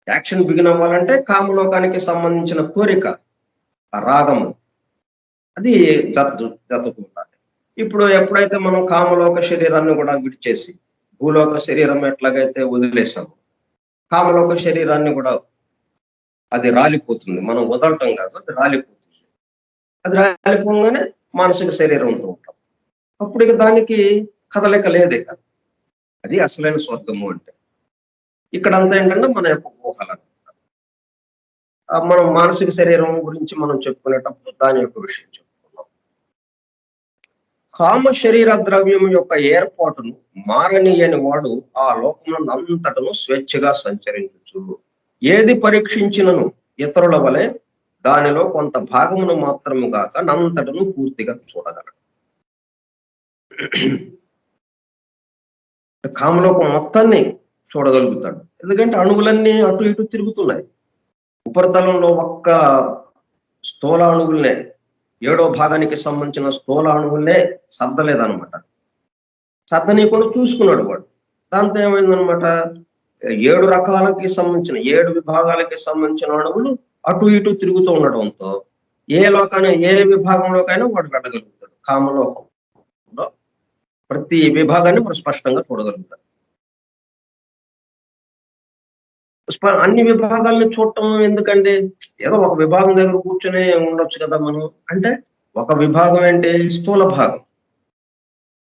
యాక్షన్ బిగిన్ అవ్వాలంటే కామలోకానికి సంబంధించిన కోరిక, ఆ రాగము, అది జతకుండాలి. ఇప్పుడు ఎప్పుడైతే మనం కామలోక శరీరాన్ని కూడా విడిచేసి భూలోక శరీరం ఎట్లాగైతే వదిలేసాము, కామలోక శరీరాన్ని కూడా అది రాలిపోతుంది. మనం వదలటం కాదు, అది రాలిపోతుంది. అది రాలిపోగానే మానసిక శరీరంతో ఉంటాం. అప్పుడు ఇక దానికి కదలిక లేదే కదా. అది అసలైన స్వర్గము అంటే. ఇక్కడంతా ఏంటంటే మన యొక్క ఊహల. మనం మానసిక శరీరం గురించి మనం చెప్పుకునేటప్పుడు దాని యొక్క విషయం చెప్పుకున్నాం. కామ శరీర ద్రవ్యం యొక్క ఏర్పాటును మారనీయని వాడు ఆ లోకమునందు అంతటను స్వేచ్ఛగా సంచరించు. ఏది పరీక్షించినను ఇతరుల వలె దానిలో కొంత భాగమును మాత్రము గాక నంతటను పూర్తిగా చూడగలడు. కామలోకం మొత్తాన్ని చూడగలుగుతాడు. ఎందుకంటే అణువులన్నీ అటు ఇటు తిరుగుతున్నాయి. ఉపరితలంలో ఒక్క స్థూల అణువులనే, 7వ భాగానికి సంబంధించిన స్థూల అణువులనే సర్దలేదనమాట. సర్దనీయకుండా చూసుకున్నాడు వాడు. దాంతో ఏమైందనమాట, 7 రకాలకి సంబంధించిన 7 విభాగాలకి సంబంధించిన అణువులు అటు ఇటు తిరుగుతూ ఉండడంతో ఏ విభాగంలోకైనా వాడు వెళ్ళగలుగుతాడు. కామలోకంలో ప్రతి విభాగాన్ని మనం స్పష్టంగా చూడగలుగుతాడు. అన్ని విభాగాలను చూడటం ఎందుకండి? ఏదో ఒక విభాగం దగ్గర కూర్చొని ఉండొచ్చు కదా మనం. అంటే ఒక విభాగం ఏంటి? స్థూల భాగం.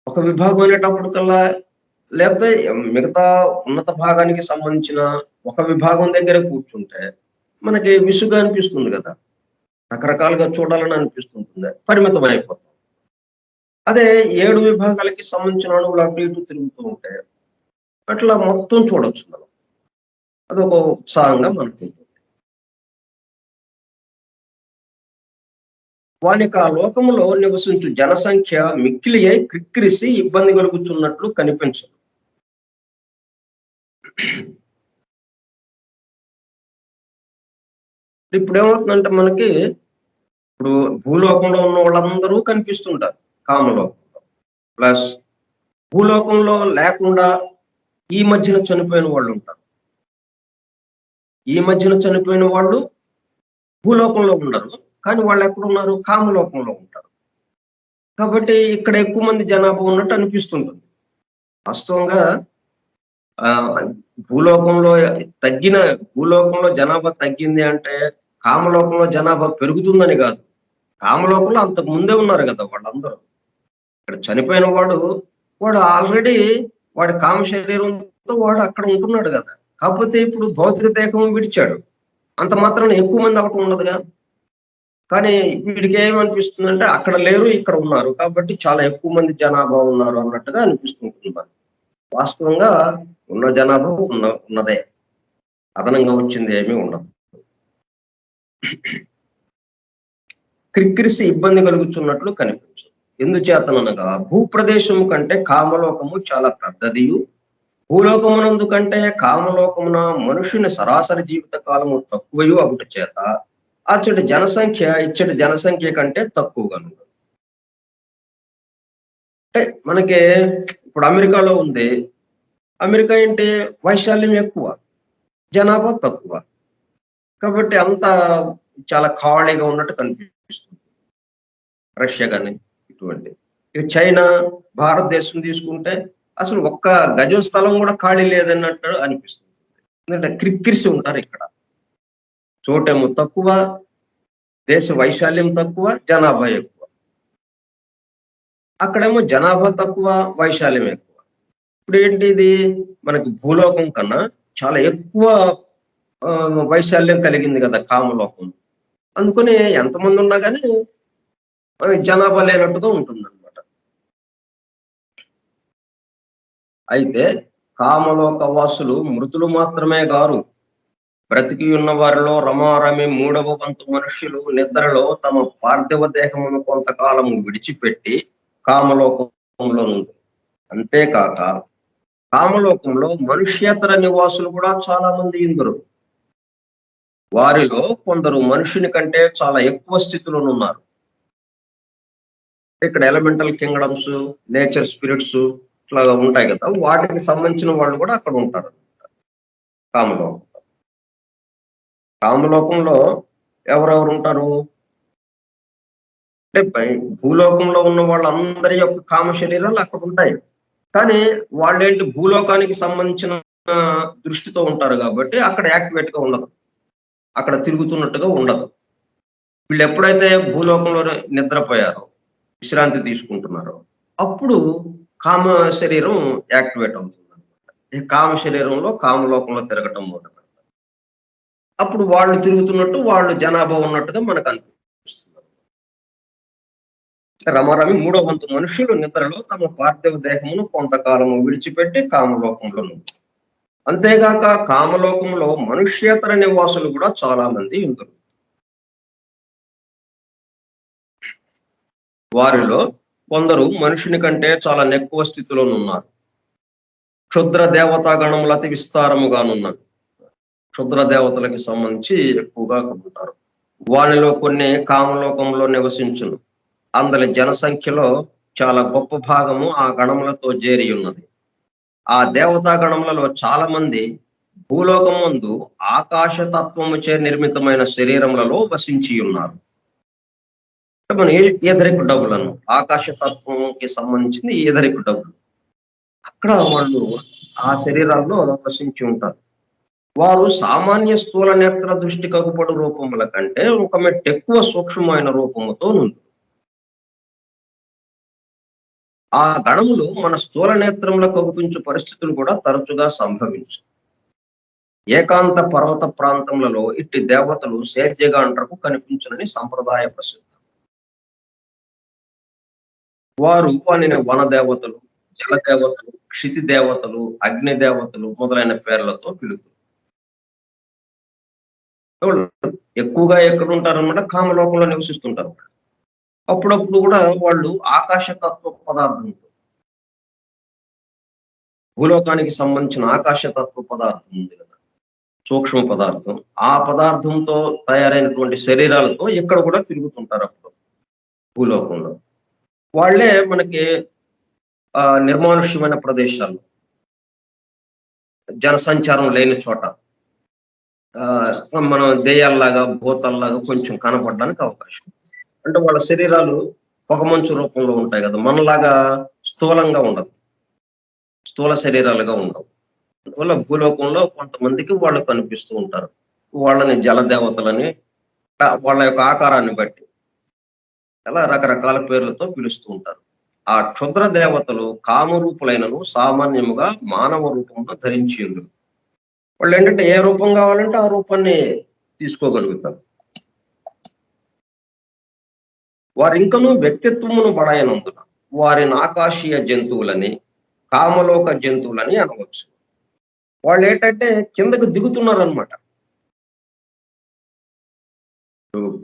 ఒక విభాగం అనేటప్పటికల్లా, లేకపోతే మిగతా ఉన్నత భాగానికి సంబంధించిన ఒక విభాగం దగ్గర కూర్చుంటే మనకి విసుగు అనిపిస్తుంది కదా, రకరకాలుగా చూడాలని అనిపిస్తుంటుంది, పరిమితం అయిపోతాం. అదే 7 విభాగాలకి సంబంధించిన అణువులు అటు ఇటు తిరుగుతూ ఉంటే అట్లా మొత్తం చూడొచ్చు మనం. అదొక ఉత్సాహంగా మనకు ఉంటుంది. వానికి ఆ లోకములో నివసించు జనసంఖ్య మిక్కిలి అయి క్రిక్కిరిసి ఇబ్బంది కలుగుతున్నట్లు కనిపించదు. ఇప్పుడు ఏమవుతుందంటే మనకి, ఇప్పుడు భూలోకంలో ఉన్న వాళ్ళందరూ కనిపిస్తుంటారు కామలోకంలో. ప్లస్ భూలోకంలో లేకుండా ఈ మధ్యన చనిపోయిన వాళ్ళు ఉంటారు. ఈ మధ్యన చనిపోయిన వాళ్ళు భూలోకంలో ఉండరు, కానీ వాళ్ళు ఎక్కడున్నారు? కామలోకంలో ఉంటారు. కాబట్టి ఇక్కడ ఎక్కువ మంది జనాభా ఉన్నట్టు అనిపిస్తుంటుంది. వాస్తవంగా భూలోకంలో జనాభా తగ్గింది అంటే కామలోకంలో జనాభా పెరుగుతుందని కాదు. కామలోకంలో అంతకు ముందే ఉన్నారు కదా వాళ్ళందరూ. ఇక్కడ చనిపోయిన వాడు ఆల్రెడీ వాడి కామ శరీరంతో వాడు అక్కడ ఉంటున్నాడు కదా. కాకపోతే ఇప్పుడు భౌతిక దేహం విడిచాడు, అంత మాత్రాన ఎక్కువ మంది అవటం ఉండదుగా. కానీ వీడికి ఏమనిపిస్తుందంటే అక్కడ లేరు, ఇక్కడ ఉన్నారు, కాబట్టి చాలా ఎక్కువ మంది జనాభా ఉన్నారు అన్నట్టుగా అనిపిస్తుంటుంది. వాస్తవంగా ఉన్న జనాభా ఉన్నదే, అదనంగా వచ్చింది ఏమీ ఉండదు. క్రిక్కిరిసి ఇబ్బంది కలుగుతున్నట్లు కనిపించదు. ఎందుచేతనగా భూప్రదేశము కంటే కామలోకము చాలా పెద్దదియు, భూలోకమునందు కంటే కామలోకమున మనుషుని సరాసరి జీవిత కాలము తక్కువయు అగుట చేత అచ్చటి జనసంఖ్య ఇచ్చటి జనసంఖ్య కంటే తక్కువగా ఉండదు. అంటే మనకి ఇప్పుడు అమెరికాలో ఉంది. అమెరికా ఏంటి? వైశాల్యం ఎక్కువ, జనాభా తక్కువ, కాబట్టి అంత చాలా ఖాళీగా ఉన్నట్టు కనిపిస్తుంది. రష్యా కానీ ఇటువంటి. ఇక చైనా, భారతదేశం తీసుకుంటే అసలు ఒక్క గజం స్థలం కూడా ఖాళీ లేదన్నట్టు అనిపిస్తుంది. ఎందుకంటే క్రిక్కిరిసి ఉంటారు ఇక్కడ. చోటేమో తక్కువ, దేశ వైశాల్యం తక్కువ, జనాభా ఎక్కువ. అక్కడేమో జనాభా తక్కువ, వైశాల్యం ఎక్కువ. ఇప్పుడు ఏంటి ఇది? మనకి భూలోకం కన్నా చాలా ఎక్కువ వైశాల్యం కలిగింది కదా కామలోకం. అందుకని ఎంతమంది ఉన్నా కానీ జనాభా లేనట్టుగా ఉంటుందన్నమాట. అయితే కామలోక వాసులు మృతులు మాత్రమే గారు. బ్రతికి ఉన్న వారిలో రమారమి 3వ వంతు మనుష్యులు నిద్రలో తమ పార్థివ దేహమును కొంతకాలము విడిచిపెట్టి కామలోకంలో ఉంది. అంతేకాక కామలోకంలో మనుష్యేతర నివాసులు కూడా చాలా మంది ఇందురు. వారిలో కొందరు మనుషుని కంటే చాలా ఎక్కువ స్థితిలో ఉన్నారు. ఇక్కడ ఎలిమెంటల్ కింగ్డమ్స్, నేచర్ స్పిరిట్స్ ఇట్లా ఉంటాయి కదా, వాటికి సంబంధించిన వాళ్ళు కూడా అక్కడ ఉంటారు కామలోకం. కామలోకంలో ఎవరెవరు ఉంటారు అంటే భూలోకంలో ఉన్న వాళ్ళందరి యొక్క కామ శరీరాలు అక్కడ ఉంటాయి. కానీ వాళ్ళేంటి భూలోకానికి సంబంధించిన దృష్టితో ఉంటారు కాబట్టి అక్కడ యాక్టివేట్ గా ఉండదు, అక్కడ తిరుగుతున్నట్టుగా ఉండదు. వీళ్ళు ఎప్పుడైతే భూలోకంలో నిద్రపోయారో, విశ్రాంతి తీసుకుంటున్నారో, అప్పుడు కామ శరీరం యాక్టివేట్ అవుతుంది అనమాట. ఈ కామ శరీరంలో కామలోకంలో తిరగటం మొదలు పెడతారు. అప్పుడు వాళ్ళు తిరుగుతున్నట్టు, వాళ్ళు జనాభా ఉన్నట్టుగా మనకు అనిపిస్తుంది. రమారమి 3వ వంతు మనుషులు నిద్రలో తమ పార్థివ దేహమును కొంతకాలము విడిచిపెట్టి కామలోకంలో ఉంది. అంతేగాక కామలోకంలో మనుష్యేతర నివాసులు కూడా చాలా మంది ఉంటారు. వారిలో కొందరు మనుషుని కంటే చాలా నెక్కువ స్థితిలో ఉన్నారు. క్షుద్ర దేవతా గణములు అతి విస్తారముగానున్నవి. క్షుద్ర దేవతలకి సంబంధించి ఎక్కువగా ఉంటారు. వానిలో కొన్ని కామలోకంలో నివసించును. అందరి జనసంఖ్యలో చాలా గొప్ప భాగము ఆ గణములతో చేరి ఉన్నది. ఆ దేవతా గణములలో చాలా మంది భూలోకం ముందు ఆకాశతత్వముచే నిర్మితమైన శరీరములలో వసించి ఉన్నారు. మన ఏదరికు డబ్బులను ఆకాశతత్వంకి సంబంధించింది ఏదరికు డబ్బులు. అక్కడ వాళ్ళు ఆ శరీరాల్లో వసించి ఉంటారు. వారు సామాన్య స్థూల నేత్ర దృష్టి కగుపడు రూపముల కంటే ఒక మెట్టు ఎక్కువ సూక్ష్మమైన రూపముతో ఉంది. ఆ గణములు మన స్థూల నేత్రంలో కగుపించు పరిస్థితులు కూడా తరచుగా సంభవించు. ఏకాంత పర్వత ప్రాంతములలో ఇట్టి దేవతలు సేద్యగాండ్రకు కనిపించునని సంప్రదాయ ప్రసిద్ధం. వారు వానిని వన దేవతలు, జల దేవతలు, క్షితి దేవతలు, అగ్ని దేవతలు మొదలైన పేర్లతో పిలుస్తారు. ఎక్కువగా ఎక్కడ ఉంటారన్నమాట, కామలోకంలో నివసిస్తుంటారు. అప్పుడప్పుడు కూడా వాళ్ళు ఆకాశతత్వ పదార్థంతో, భూలోకానికి సంబంధించిన ఆకాశతత్వ పదార్థం ఉంది కదా, సూక్ష్మ పదార్థం, ఆ పదార్థంతో తయారైనటువంటి శరీరాలతో ఇక్కడ కూడా తిరుగుతుంటారు అప్పుడు భూలోకంలో. వాళ్ళే మనకి నిర్మానుష్యమైన ప్రదేశాలు, జనసంచారం లేని చోట మనం దెయ్యాల్లాగా, భూతాల్లాగా కొంచెం కనపడడానికి అవకాశం. అంటే వాళ్ళ శరీరాలు పొగమంచు రూపంలో ఉంటాయి కదా, మనలాగా స్థూలంగా ఉండదు, స్థూల శరీరాలుగా ఉండవు. అందువల్ల భూలోకంలో కొంతమందికి వాళ్ళు కనిపిస్తూ ఉంటారు. వాళ్ళని జలదేవతలని వాళ్ళ యొక్క ఆకారాన్ని బట్టి అలా రకరకాల పేర్లతో పిలుస్తూ ఉంటారు. ఆ క్షుద్ర దేవతలు కామరూపులైనను సామాన్యముగా మానవ రూపంలో ధరించి ఉంది. వాళ్ళు ఏంటంటే ఏ రూపం కావాలంటే ఆ రూపాన్ని తీసుకోగలుగుతారు. వారి ఇంకనూ వ్యక్తిత్వమును బడాయనందున వారిని ఆకాశీయ జంతువులని, కామలోక జంతువులని అనవచ్చు. వాళ్ళు ఏంటంటే కిందకు దిగుతున్నారు అనమాట.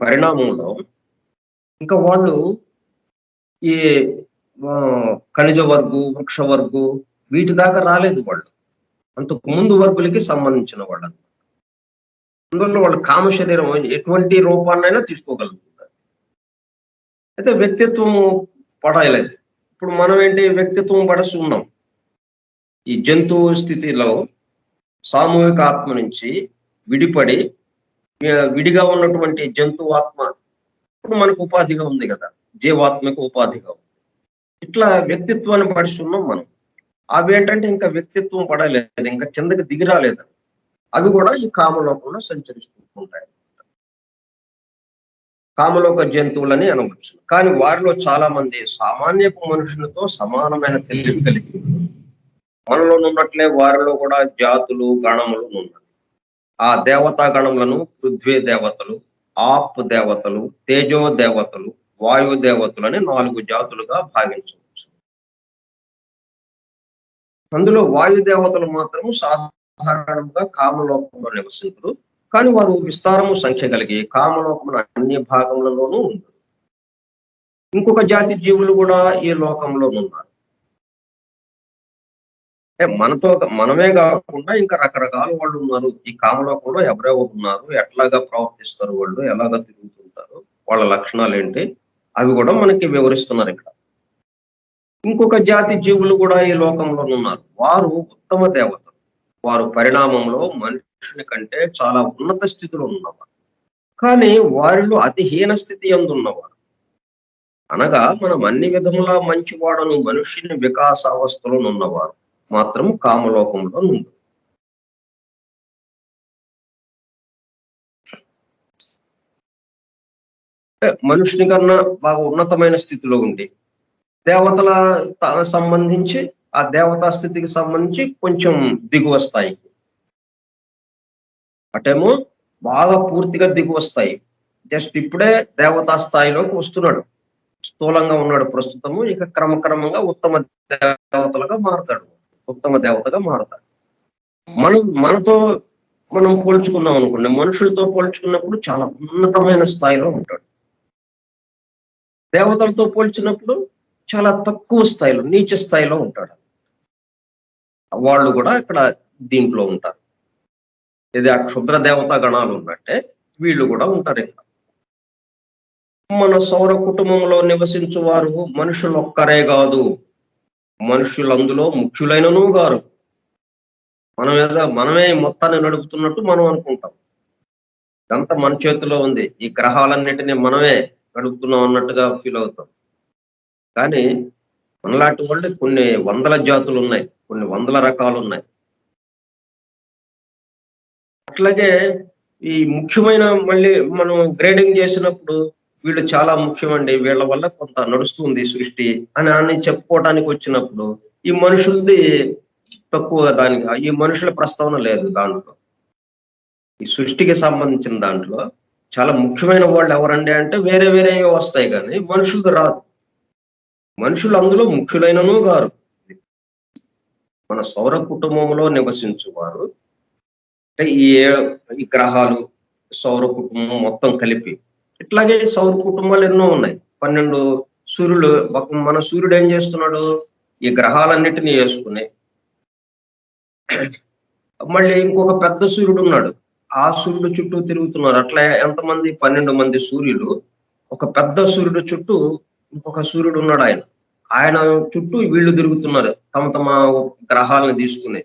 పరిణామంలో ఇంకా వాళ్ళు ఈ ఖనిజ వర్గు, వృక్ష వర్గు వీటి దాకా రాలేదు. వాళ్ళు అంతకు ముందు వర్గులకి సంబంధించిన వాళ్ళు. అందువల్ల వాళ్ళ కామ శరీరం ఎటువంటి రూపాన్నైనా తీసుకోగలుగుతున్నారు. అయితే వ్యక్తిత్వము పడాయలేదు. ఇప్పుడు మనం ఏంటి, వ్యక్తిత్వం పడసి ఉన్నాం. ఈ జంతువు స్థితిలో సామూహిక ఆత్మ నుంచి విడిపడి విడిగా ఉన్నటువంటి జంతువు ఆత్మ ఇప్పుడు మనకు ఉపాధిగా ఉంది కదా, జీవాత్మకు ఉపాధిగా ఉంది. ఇట్లా వ్యక్తిత్వాన్ని పడిసి ఉన్నాం మనం. అవి ఏంటంటే ఇంకా వ్యక్తిత్వం పడలేదు, ఇంకా కిందకి దిగిరాలేదు. అవి కూడా ఈ కామలోకంలో సంచరిస్తూ ఉంటాయి. కామలోక జంతువులని అనవచ్చు. కానీ వారిలో చాలా మంది సామాన్యపు మనుషులతో సమానమైన తెలివి కలిగి ఉన్నారు. మనలో ఉన్నట్లే వారిలో కూడా జాతులు, గణములు ఉన్నాయి. ఆ దేవతా గణములను పృథ్వీ దేవతలు, ఆప్ దేవతలు, తేజో దేవతలు, వాయు దేవతలు అని 4 జాతులుగా భావించవచ్చు. అందులో వాయు దేవతలు మాత్రము సాధారణంగా కామలోకంలో నివసించరు. కానీ వారు విస్తారము సంఖ్య కలిగి కామలోకమున అన్ని భాగములలోనూ ఉన్నారు. ఇంకొక జాతి జీవులు కూడా ఈ లోకంలో ఉన్నారు. మనతో మనమే కాకుండా ఇంకా రకరకాల వాళ్ళు ఉన్నారు. ఈ కామలోకంలో ఎవరెవరు ఉన్నారు, ఎట్లాగా ప్రవర్తిస్తారు వాళ్ళు, ఎలాగా తిరుగుతుంటారు, వాళ్ళ లక్షణాలేంటి, అవి కూడా మనకి వివరిస్తున్నారు ఇక్కడ. ఇంకొక జాతి జీవులు కూడా ఈ లోకంలో ఉన్నారు. వారు ఉత్తమ దేవతలు. వారు పరిణామంలో మనుషుని కంటే చాలా ఉన్నత స్థితిలో ఉన్నవారు. కానీ వారిలో అతి హీన స్థితి యందు ఉన్నవారు. అనగా మనం అన్ని విధములా మంచివాడను మనుష్యుని వికాస అవస్థలో ఉన్నవారు మాత్రం కామలోకంలో ఉంది. మనుషుని కన్నా బాగా ఉన్నతమైన స్థితిలో ఉండి దేవతల సంబంధించి ఆ దేవతా స్థితికి సంబంధించి కొంచెం దిగువ స్థాయికి, అటేమో బాగా పూర్తిగా దిగువ స్థాయి. జస్ట్ ఇప్పుడే దేవతా స్థాయిలోకి వస్తున్నాడు, స్థూలంగా ఉన్నాడు ప్రస్తుతము. ఇక క్రమక్రమంగా ఉత్తమ దేవతలుగా మారుతాడు, ఉత్తమ దేవతగా మారుతాడు. మనతో మనం పోల్చుకున్నాం అనుకోండి, మనుషులతో పోల్చుకున్నప్పుడు చాలా ఉన్నతమైన స్థాయిలో ఉంటాడు. దేవతలతో పోల్చినప్పుడు చాలా తక్కువ స్థాయిలో, నీచ స్థాయిలో ఉంటాడు. వాళ్ళు కూడా ఇక్కడ దీంట్లో ఉంటారు. ఇది ఆ క్షుద్ర దేవతా గణాలు ఉన్నట్టే వీళ్ళు కూడా ఉంటారు ఇక్కడ. మన సౌర కుటుంబంలో నివసించు వారు మనుషులు ఒక్కరే కాదు, మనుషులందులో ముఖ్యులైనను గారు. మనమే మొత్తాన్ని నడుపుతున్నట్టు మనం అనుకుంటాం. ఇదంతా మన చేతిలో ఉంది, ఈ గ్రహాలన్నిటినీ మనమే నడుపుతున్నాం అన్నట్టుగా ఫీల్ అవుతాం. కానీ మనలాంటి వాళ్ళు కొన్ని వందల జాతులు ఉన్నాయి, కొన్ని వందల రకాలు ఉన్నాయి. అట్లాగే ఈ ముఖ్యమైన మళ్ళీ మనం గ్రేడింగ్ చేసినప్పుడు వీళ్ళు చాలా ముఖ్యమండి, వీళ్ళ వల్ల కొంత నడుస్తుంది సృష్టి అని చెప్పుకోవడానికి వచ్చినప్పుడు ఈ మనుషులది తక్కువ, దానికి ఈ మనుషుల ప్రస్తావన లేదు దాంట్లో. ఈ సృష్టికి సంబంధించిన దాంట్లో చాలా ముఖ్యమైన వాళ్ళు ఎవరండి అంటే వేరే వేరే వస్తాయి, కానీ మనుషులది రాదు. మనుషులు అందులో ముఖ్యులైనను గారు. మన సౌర కుటుంబంలో నివసించువారు అంటే ఈ గ్రహాలు, సౌర కుటుంబం మొత్తం కలిపి. ఇట్లాగే సౌర కుటుంబాలు ఎన్నో ఉన్నాయి. 12 సూర్యులు. మన సూర్యుడు ఏం చేస్తున్నాడు, ఈ గ్రహాలన్నిటినీ వేసుకుని మళ్ళీ ఇంకొక పెద్ద సూర్యుడు ఉన్నాడు, ఆ సూర్యుడు చుట్టూ తిరుగుతున్నారు. అట్లా ఎంతమంది, 12 మంది సూర్యులు. ఒక పెద్ద సూర్యుడు చుట్టూ ఇంకొక సూర్యుడు ఉన్నాడు, ఆయన చుట్టూ వీళ్ళు తిరుగుతున్నారు తమ తమ గ్రహాలను తీసుకుని,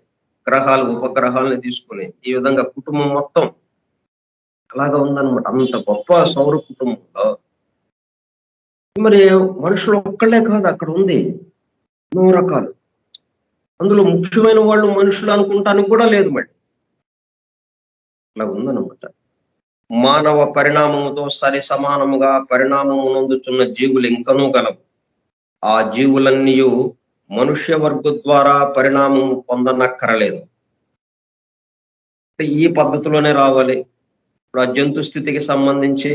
ఉపగ్రహాలను తీసుకుని. ఈ విధంగా కుటుంబం మొత్తం అలాగా ఉందన్నమాట. అంత గొప్ప సౌర కుటుంబంలో మరి మనుషులు ఒక్కళ్ళే కాదు, అక్కడ ఉంది ఎన్నో రకాలు. అందులో ముఖ్యమైన వాళ్ళు మనుషులు అనుకుంటానికి కూడా లేదు మళ్ళీ, అలా ఉందన్నమాట. మానవ పరిణామముతో సరి సమానముగా పరిణామము నొందుచున్న జీవులు ఇంకనూ గలవు. ఆ జీవులన్నీ మనుష్య వర్గ ద్వారా పరిణామం పొందనక్కరలేదు. ఈ పద్ధతిలోనే రావాలి. ఇప్పుడు ఆ జంతు స్థితికి సంబంధించి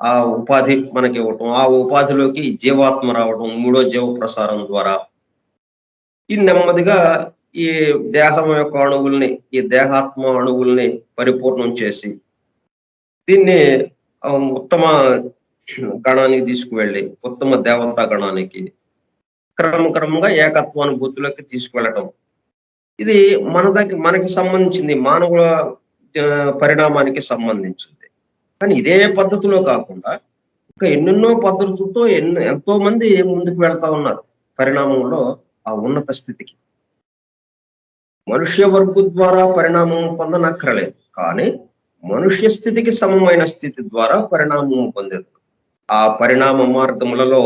ఆ ఉపాధి మనకి ఇవ్వటం, ఆ ఉపాధిలోకి జీవాత్మ రావడం, 3వ జీవ ప్రసారం ద్వారా ఈ నెమ్మదిగా ఈ దేహం యొక్క అణువుల్ని, ఈ దేహాత్మ అణువుల్ని పరిపూర్ణం చేసి దీన్ని ఉత్తమ గణానికి తీసుకువెళ్ళి, ఉత్తమ దేవతా గణానికి క్రమక్రమంగా ఏకత్వానుభూతిలోకి తీసుకువెళ్ళటం. ఇది మనకి సంబంధించింది, మానవుల పరిణామానికి సంబంధించింది. కానీ ఇదే పద్ధతిలో కాకుండా ఇంకా ఎన్నెన్నో పద్ధతులతో ఎంతో మంది ముందుకు వెళ్తా ఉన్నారు పరిణామంలో ఆ ఉన్నత స్థితికి. మనుష్య వర్గు ద్వారా పరిణామం పొందనక్కరలేదు, కానీ మనుష్య స్థితికి సమమైన స్థితి ద్వారా పరిణామం పొందేది. ఆ పరిణామ మార్గములలో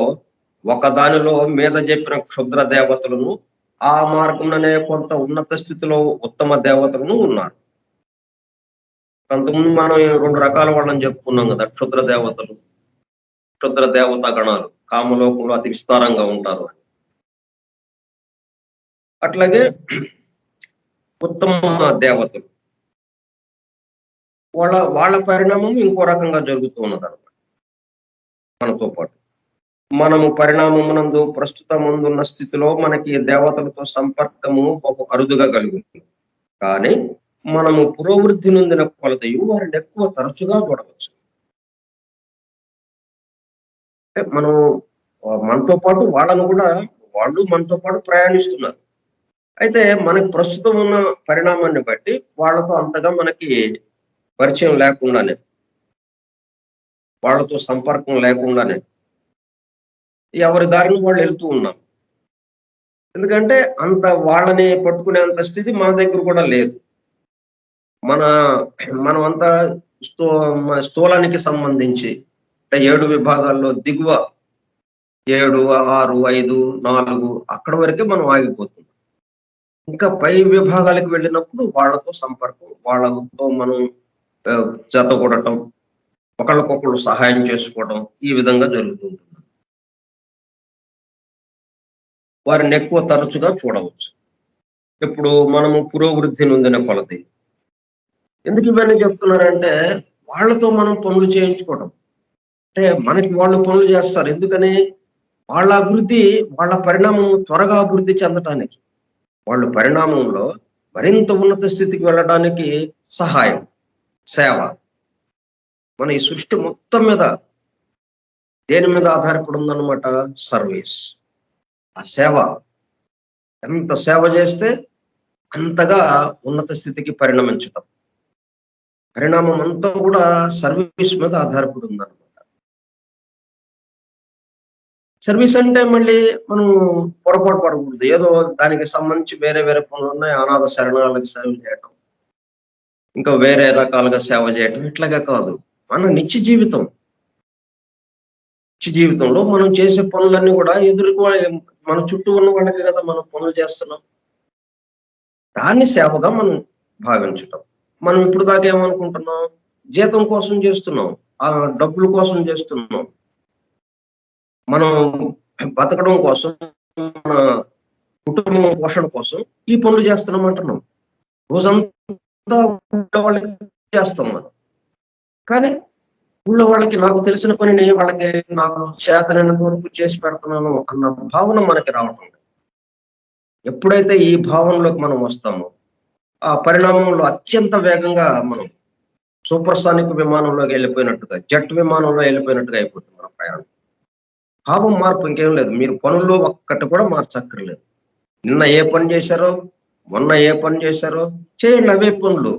ఒకదానిలో మీద చెప్పిన క్షుద్ర దేవతలను, ఆ మార్గంలోనే కొంత ఉన్నత స్థితిలో ఉత్తమ దేవతలను ఉన్నారు. అంతకుముందు మనం 2 రకాల వాళ్ళని చెప్పుకున్నాం కదా, క్షుద్ర దేవతలు, క్షుద్ర దేవతా గణాలు కామలోకంలో అతి విస్తారంగా ఉంటారు. అట్లాగే ఉత్తమ దేవతలు వాళ్ళ పరిణామం ఇంకో రకంగా జరుగుతూ ఉన్నదన్నమాట మనతో పాటు. మనము పరిణామమునందు ప్రస్తుతం ముందున్న స్థితిలో మనకి దేవతలతో సంపర్కము బహు అరుదుగా కలుగుతుంది. కానీ మనము పురోవృద్ధి నొందిన కొలతయు వారిని ఎక్కువ తరచుగా చూడవచ్చు. అంటే మనం మనతో పాటు వాళ్ళను కూడా వాళ్ళు మనతో పాటు ప్రయాణిస్తున్నారు. అయితే మనకి ప్రస్తుతం ఉన్న పరిణామాన్ని బట్టి వాళ్ళతో అంతగా మనకి పరిచయం లేకుండానే, వాళ్ళతో సంపర్కం లేకుండానే ఎవరి దారిని వాళ్ళు వెళ్తూ ఉన్నాం. ఎందుకంటే అంత వాళ్ళని పట్టుకునేంత స్థితి మన దగ్గర కూడా లేదు. మన మనమంతా స్థూలానికి సంబంధించి అంటే 7 విభాగాల్లో దిగువ 7, 6, 5, 4 అక్కడ వరకే మనం ఆగిపోతున్నాం. ఇంకా పై విభాగాలకు వెళ్ళినప్పుడు వాళ్ళతో సంపర్కం, వాళ్ళతో మనం జతకూడటం, ఒకళ్ళకొకళ్ళు సహాయం చేసుకోవడం ఈ విధంగా జరుగుతుంటుంది. వారిని ఎక్కువ తరచుగా చూడవచ్చు. ఇప్పుడు మనము పురోవృద్ధి నొందిన కొలది. ఎందుకు ఇవన్నీ చెప్తున్నారంటే వాళ్ళతో మనం పనులు చేయించుకోవడం. అంటే మనకి వాళ్ళు పనులు చేస్తారు. ఎందుకని? వాళ్ళ అభివృద్ధి, వాళ్ళ పరిణామం త్వరగా అభివృద్ధి చెందటానికి. వాళ్ళు పరిణామంలో మరింత ఉన్నత స్థితికి వెళ్ళడానికి సహాయం, సేవ. మన ఈ సృష్టి మొత్తం మీద దేని మీద ఆధారపడి ఉందన్నమాట? సర్వీస్. ఆ సేవ. ఎంత సేవ చేస్తే అంతగా ఉన్నత స్థితికి పరిణమించటం. పరిణామం అంతా కూడా సర్వీస్ మీద ఆధారపడి ఉందన్నమాట. సర్వీస్ అంటే మళ్ళీ మనం పొరపాటు పడకూడదు. ఏదో దానికి సంబంధించి వేరే వేరే పనులు ఉన్నాయి. అనాథ శరణాలకు సేవ చేయటం, ఇంకా వేరే రకాలుగా సేవ చేయటం ఇట్లాగా కాదు. మన నిత్య జీవితంలో మనం చేసే పనులన్నీ కూడా మన చుట్టూ ఉన్న వాళ్ళకి కదా మనం పనులు చేస్తున్నాం. దాన్ని సేవగా మనం భావించటం. మనం ఇప్పుడు దాకా ఏమనుకుంటున్నాం? జీతం కోసం చేస్తున్నాం, ఆ డబ్బుల కోసం చేస్తున్నాం, మనం బతకడం కోసం, మన కుటుంబం పోషణ కోసం ఈ పనులు చేస్తున్నాం అంటున్నాం. రోజంతా వాళ్ళకి చేస్తాం మనం. కానీ ఊళ్ళో వాళ్ళకి నాకు తెలిసిన పనిని వాళ్ళకి నాకు చేతనైనంత వరకు చేసి పెడుతున్నాను అన్న భావన మనకి రావటం లేదు. ఎప్పుడైతే ఈ భావనలోకి మనం వస్తామో ఆ పరిణామంలో అత్యంత వేగంగా మనం సూపర్సానిక్ విమానంలోకి వెళ్ళిపోయినట్టుగా, జెట్ విమానంలో వెళ్ళిపోయినట్టుగా అయిపోతుంది మన ప్రయాణం. భావం మార్పు ఇంకేం లేదు. మీరు పనుల్లో ఒక్కటి కూడా మార్చక్కర్లేదు. నిన్న ఏ పని చేశారో, మొన్న ఏ పని చేశారో చేయండి అవే పనులు.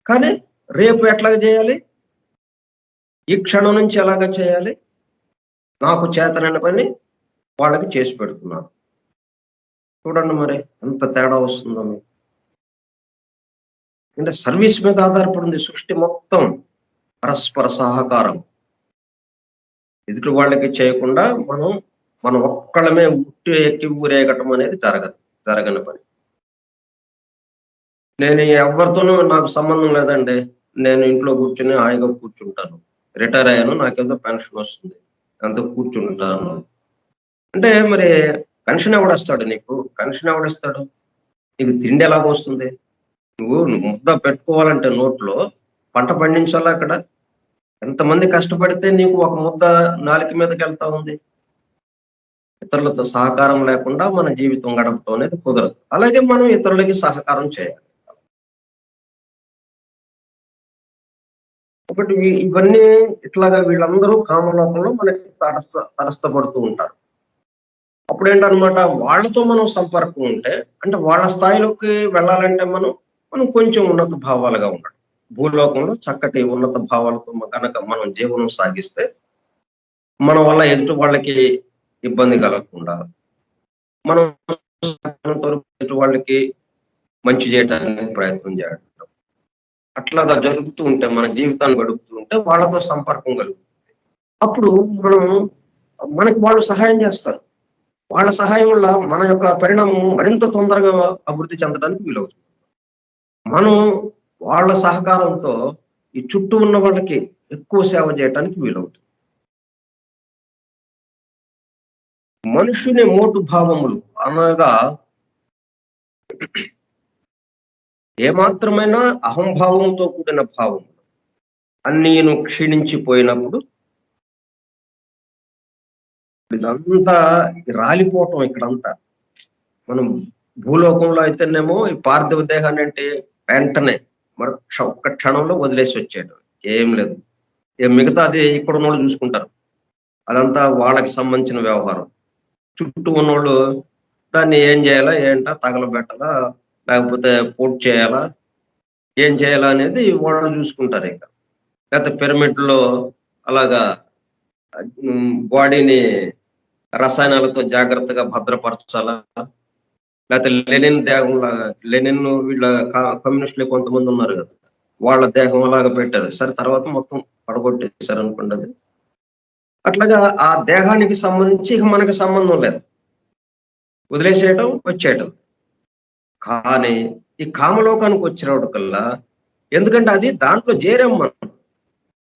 కానీ రేపు ఎట్లాగ చేయాలి? ఈ క్షణం నుంచి ఎలాగ చేయాలి? నాకు చేతనైన పని వాళ్ళకి చేసి పెడుతున్నాను. చూడండి మరి ఎంత తేడా వస్తుందో మీకు. అంటే సర్వీస్ మీద ఆధారపడింది సృష్టి మొత్తం. పరస్పర సహకారం. ఎదుటి వాళ్ళకి చేయకుండా మనం ఒక్కళ్ళమే ఉట్టి ఎక్కి ఊరేగటం అనేది జరగని పని. నేను ఎవరితోనూ నాకు సంబంధం లేదండి. నేను ఇంట్లో కూర్చొని హాయిగా కూర్చుంటాను. రిటైర్ అయ్యాను. నాకేదో పెన్షన్ వస్తుంది. అంత కూర్చుంటాను. అంటే మరి పెన్షన్ ఎవడిస్తాడు నీకు? పెన్షన్ ఎవడిస్తాడు? నీకు తిండి ఎలాగొస్తుంది? నువ్వు ముద్ద పెట్టుకోవాలంటే నోట్లో పంట పండించాలా అక్కడ? ఎంతమంది కష్టపడితే నీకు ఒక ముద్ద నాలుక మీదకెళ్తా ఉంది. ఇతరులతో సహకారం లేకుండా మన జీవితం గడపడం అనేది కుదరదు. అలాగే మనం ఇతరులకి సహకారం చేయాలి. ఒకటి ఇవన్నీ ఇట్లాగా వీళ్ళందరూ కామలోకంలో మనకి తటస్థపడుతూ ఉంటారు. అప్పుడేంటనమాట వాళ్ళతో మనం సంపర్కం ఉంటే, అంటే వాళ్ళ స్థాయిలోకి వెళ్ళాలంటే మనం కొంచెం ఉన్నత భావాలుగా ఉండడం. భూలోకంలో చక్కటి ఉన్నత భావాలతో గనక మనం జీవనం సాగిస్తే, మన వల్ల ఎదుటి వాళ్ళకి ఇబ్బంది కలగకుండా, మనం ఎదుటి వాళ్ళకి మంచి చేయడానికి ప్రయత్నం చేయడం. అట్లాగా జరుగుతూ ఉంటే మన జీవితాన్ని గడుపుతూ ఉంటే వాళ్ళతో సంపర్కం కలుగుతుంది. అప్పుడు మనకి వాళ్ళు సహాయం చేస్తారు. వాళ్ళ సహాయం వల్ల మన యొక్క పరిణామం మరింత తొందరగా అభివృద్ధి చెందడానికి వీలవుతుంది. మనం వాళ్ళ సహకారంతో ఈ చుట్టూ ఉన్న వాళ్ళకి ఎక్కువ సేవ చేయటానికి వీలవుతుంది. మనుషుని మోటు భావములు అనగా ఏమాత్రమైన అహంభావంతో కూడిన భావం అన్నీను క్షీణించిపోయినప్పుడు ఇదంతా రాలిపోవటం ఇక్కడంతా. మనం భూలోకంలో అయితేనేమో ఈ పార్థివ దేహాన్ని అంటే వెంటనే ఒక్క క్షణంలో వదిలేసి వచ్చేయడం, ఏం లేదు. మిగతాది ఇక్కడ ఉన్నోళ్ళు చూసుకుంటారు, అదంతా వాళ్ళకి సంబంధించిన వ్యవహారం. చుట్టూ ఉన్నోళ్ళు దాన్ని ఏం చేయాలా, ఏంటా, తగలబెట్టాలా, లేకపోతే పోటు చేయాలా, ఏం చేయాలా అనేది వాళ్ళు చూసుకుంటారు. ఇంకా లేకపోతే పిరమిడ్లో అలాగా బాడీని రసాయనాలతో జాగ్రత్తగా భద్రపరచాలా, లేకపోతే లెనిన్ దేహం లాగా, లెనిన్ వీళ్ళ కమ్యూనిస్టులు కొంతమంది ఉన్నారు కదా, వాళ్ళ దేహం లాగా పెట్టారు. సరే తర్వాత మొత్తం పడగొట్టేశారు అనుకోండి. అది అట్లాగా ఆ దేహానికి సంబంధించి ఇక మనకి సంబంధం లేదు, వదిలేసేయటం, వచ్చేయటం. కానీ ఈ కామలోకానికి వచ్చినప్పుడు కల్లా, ఎందుకంటే అది దాంట్లో చేరాం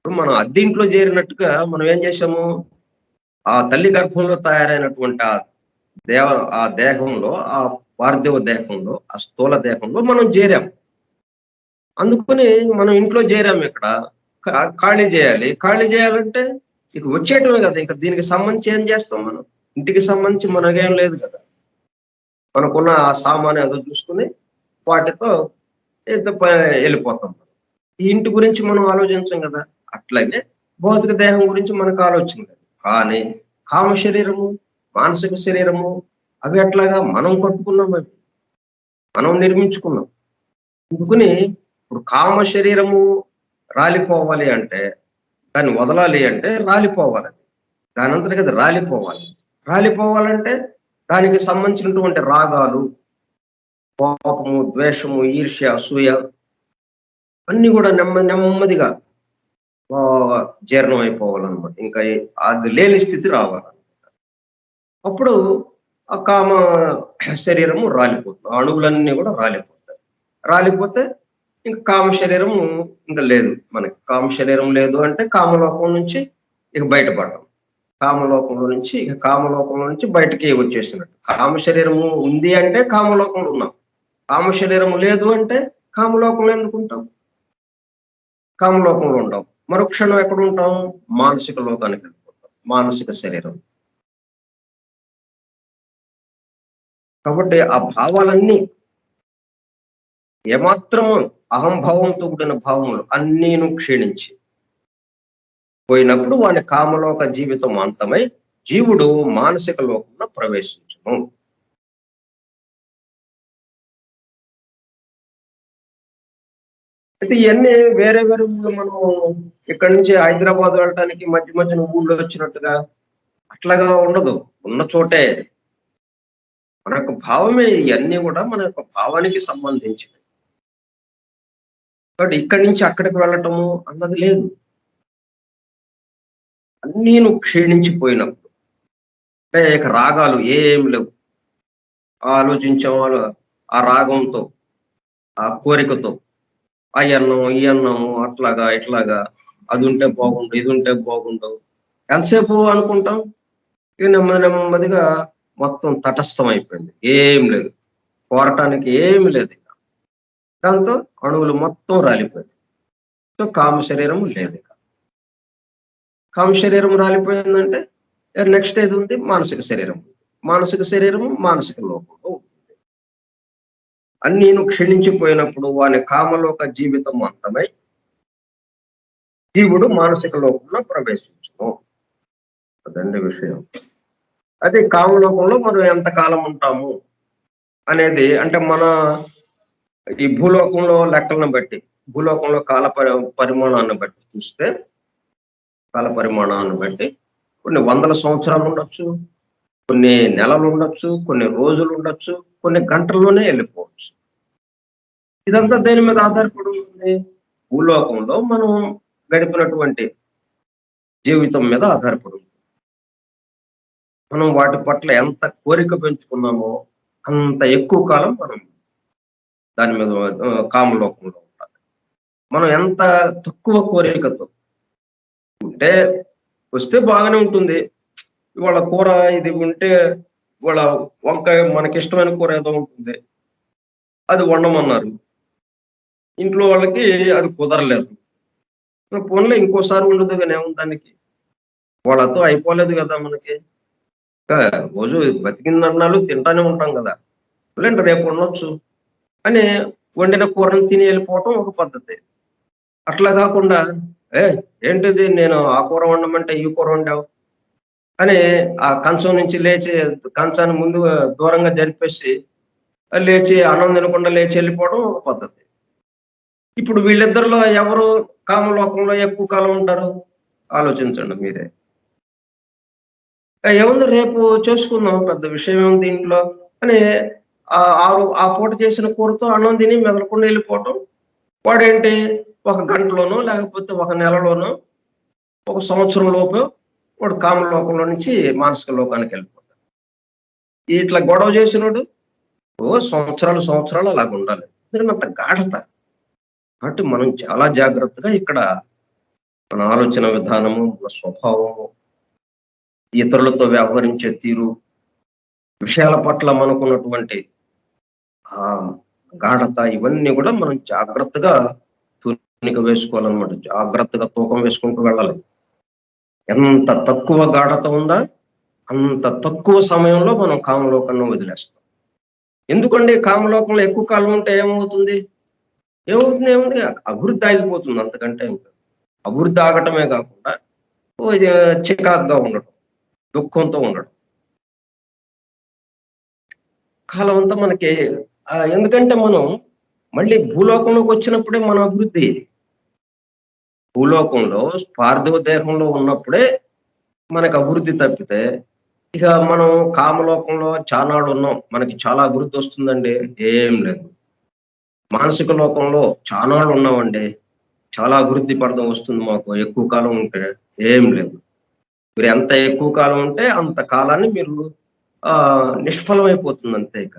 మనం అద్దీంట్లో చేరినట్టుగా మనం ఏం చేసాము, ఆ తల్లి గర్భంలో తయారైనటువంటి ఆ దేహంలో, ఆ పార్థివ దేహంలో, ఆ స్థూల దేహంలో మనం చేరాం. అందుకని మనం ఇంట్లో చేరాం. ఇక్కడ ఖాళీ చేయాలి. ఖాళీ చేయాలంటే ఇక వచ్చేయటమే కదా. ఇంకా దీనికి సంబంధించి ఏం చేస్తాం మనం? ఇంటికి సంబంధించి మనకేం లేదు కదా. మనకున్న ఆ సామాను ఏదో చూసుకుని వాటితో వెళ్ళిపోతాం. ఈ ఇంటి గురించి మనం ఆలోచించాం కదా. అట్లాగే భౌతిక దేహం గురించి మనకు ఆలోచన లేదు. కానీ కామ శరీరము, మానసిక శరీరము అవి అట్లాగా మనం కట్టుకున్నాం, అవి మనం నిర్మించుకున్నాం. అందుకని ఇప్పుడు కామ శరీరము రాలిపోవాలి అంటే, దాన్ని వదలాలి అంటే రాలిపోవాలి. దాని అంతటి కదా రాలిపోవాలి. రాలిపోవాలంటే దానికి సంబంధించినటువంటి రాగాలు, కోపము, ద్వేషము, ఈర్ష్య, అసూయ అన్ని కూడా నెమ్మదిగా జీర్ణం అయిపోవాలన్నమాట. ఇంకా అది లేని స్థితి రావాలన్నమాట. అప్పుడు ఆ కామ శరీరము రాలిపోతుంది, అణువులన్నీ కూడా రాలిపోతాయి. రాలిపోతే ఇంకా కామ శరీరము ఇంకా లేదు. మనకి కామ శరీరం లేదు అంటే కామలోకం నుంచి ఇక బయటపడడం, కామలోకంలో నుంచి బయటకి వచ్చేసినట్టు. కామ శరీరము ఉంది అంటే కామలోకంలో ఉన్నాం, కామ శరీరము లేదు అంటే కామలోకంలో ఎందుకు ఉంటాం? కామలోకంలో ఉంటాం. మరుక్షణం ఎక్కడ ఉంటాం? మానసిక లోకానికి వెళ్ళిపోతాం, మానసిక శరీరం. కాబట్టి ఆ భావాలన్నీ ఏమాత్రము అహంభావంతో కూడిన భావములు అన్నీను క్షీణించి పోయినప్పుడు వాని కామలోక జీవితం అంతమై జీవుడు మానసిక లోకంలో ప్రవేశించును. అయితే ఇవన్నీ వేరే వేరే ఊళ్ళు, మనం ఇక్కడి నుంచి హైదరాబాద్ వెళ్ళటానికి మధ్య మధ్యన ఊళ్ళో వచ్చినట్టుగా అట్లాగా ఉండదు. ఉన్న చోటే మన యొక్క భావమే. ఇవన్నీ కూడా మన యొక్క భావానికి సంబంధించినవి. కాబట్టి ఇక్కడి నుంచి అక్కడికి వెళ్ళటము అన్నది లేదు. అన్నీ నువ్వు క్షీణించిపోయినప్పుడు, ఇక రాగాలు ఏం లేవు. ఆలోచించే వాళ్ళు ఆ రాగంతో, ఆ కోరికతో, ఆ అన్నం ఈ అన్నము అట్లాగా ఇట్లాగా, అది ఉంటే బాగుండు, ఇది ఉంటే బాగుండు, ఎంతసేపు అనుకుంటాం. ఇక నెమ్మదిగా మొత్తం తటస్థం అయిపోయింది, ఏం లేదు, కోరటానికి ఏమి లేదు. దాంతో అణువులు మొత్తం రాలిపోయింది. సో కామ శరీరం లేదు. ఇక కామ శరీరం రాలిపోయిందంటే నెక్స్ట్ ఏది ఉంది? మానసిక శరీరం. మానసిక శరీరము మానసిక లోకంలో ఉంటుంది. అన్నీను క్షీణించిపోయినప్పుడు వాని కామలోక జీవితం అంతమై జీవుడు మానసిక లోకంలో ప్రవేశించును. అదండి విషయం. అదే కామలోకంలో మనం ఎంతకాలం ఉంటాము అనేది, అంటే మన ఈ భూలోకంలో లెక్కలను బట్టి, భూలోకంలో పరిమాణాన్ని బట్టి చూస్తే, కాల పరిమాణాన్ని బట్టి కొన్ని వందల సంవత్సరాలు ఉండొచ్చు, కొన్ని నెలలు ఉండొచ్చు, కొన్ని రోజులు ఉండొచ్చు, కొన్ని గంటల్లోనే వెళ్ళిపోవచ్చు. ఇదంతా దేని మీద ఆధారపడి ఉంటుంది? భూలోకంలో మనం గడిపినటువంటి జీవితం మీద ఆధారపడి ఉంటుంది. మనం వాటి పట్ల ఎంత కోరిక పెంచుకున్నామో అంత ఎక్కువ కాలం మనం దాని మీద కామలోకంలో ఉండాలి. మనం ఎంత తక్కువ కోరికతో ఉంటే వస్తే బాగానే ఉంటుంది. ఇవాళ కూర ఇది ఉంటే ఇవాళ వంకాయ మనకి ఇష్టమైన కూర ఏదో ఉంటుంది, అది వండమన్నారు. ఇంట్లో వాళ్ళకి అది కుదరలేదు. పోన్లే ఇంకోసారి ఉండదు కానీ ఏముంది దానికి, వాళ్ళతో అయిపోలేదు కదా మనకి. ఇంకా రోజు బతికిందన్నాళ్ళు తింటానే ఉంటాం కదా, లేండి రేపు ఉండొచ్చు అని వండిన కూరను తిని వెళ్ళిపోవటం ఒక పద్ధతి. అట్లా కాకుండా ఏ ఏంటిది నేను ఆ కూర వండమంటే ఈ కూర వండావు అని ఆ కంచం నుంచి లేచి కంచాన్ని ముందు దూరంగా జరిపేసి లేచి అన్నం తినకుండా లేచి వెళ్ళిపోవడం ఒక పద్ధతి. ఇప్పుడు వీళ్ళిద్దరిలో ఎవరు కామలోకంలో ఎక్కువ కాలం ఉంటారు? ఆలోచించండి మీరే. ఏముంది రేపు చేసుకుందాం పెద్ద విషయం ఏముంది దీంట్లో అని ఆ పూట చేసిన కూరతో అన్నం తిని మెదలకుండా వెళ్ళిపోవటం. వాడేంటి ఒక గంటలోనో లేకపోతే ఒక నెలలోనో ఒక సంవత్సరం లోపు వాడు కామలోకంలో నుంచి మానసిక లోకానికి వెళ్ళిపోతాడు. ఇట్లా గొడవ చేసినోడు సంవత్సరాలు అలాగ ఉండాలి. ఎందుకంటే అంత గాఢత. కాబట్టి మనం చాలా జాగ్రత్తగా ఇక్కడ మన ఆలోచన విధానము, మన స్వభావము, ఇతరులతో వ్యవహరించే తీరు, విషయాల పట్ల మనకున్నటువంటి ఆ గాఢత ఇవన్నీ కూడా మనం జాగ్రత్తగా తూనిక వేసుకోవాలన్నమాట. జాగ్రత్తగా తూకం వేసుకుంటూ వెళ్ళాలి. ఎంత తక్కువ గాఢత ఉందా అంత తక్కువ సమయంలో మనం కామలోకాన్ని వదిలేస్తాం. ఎందుకండి కామలోకంలో ఎక్కువ కాలం ఉంటే ఏమవుతుంది? ఏముంది అభివృద్ధి ఆగిపోతుంది, అంతకంటే అభివృద్ధి ఆగటమే కాకుండా చికాకుగా ఉండటం, దుఃఖంతో ఉండటం. కాలం అంతా మనకి ఎందుకంటే మనం మళ్ళీ భూలోకంలోకి వచ్చినప్పుడే మన అభివృద్ధి. భూలోకంలో పార్థివ దేహంలో ఉన్నప్పుడే మనకు అభివృద్ధి తప్పితే, ఇక మనం కామలోకంలో చానాళ్ళు ఉన్నాం, మనకి చాలా అభివృద్ధి వస్తుందండి? ఏం లేదు. మానసిక లోకంలో చానాళ్ళు ఉన్నామండి, చాలా అభివృద్ధి పడడం వస్తుంది మాకు ఎక్కువ కాలం ఉంటే? ఏం లేదు. మీరు ఎంత ఎక్కువ కాలం ఉంటే అంత కాలాన్ని మీరు నిష్ఫలమైపోతుంది, అంతే, ఇక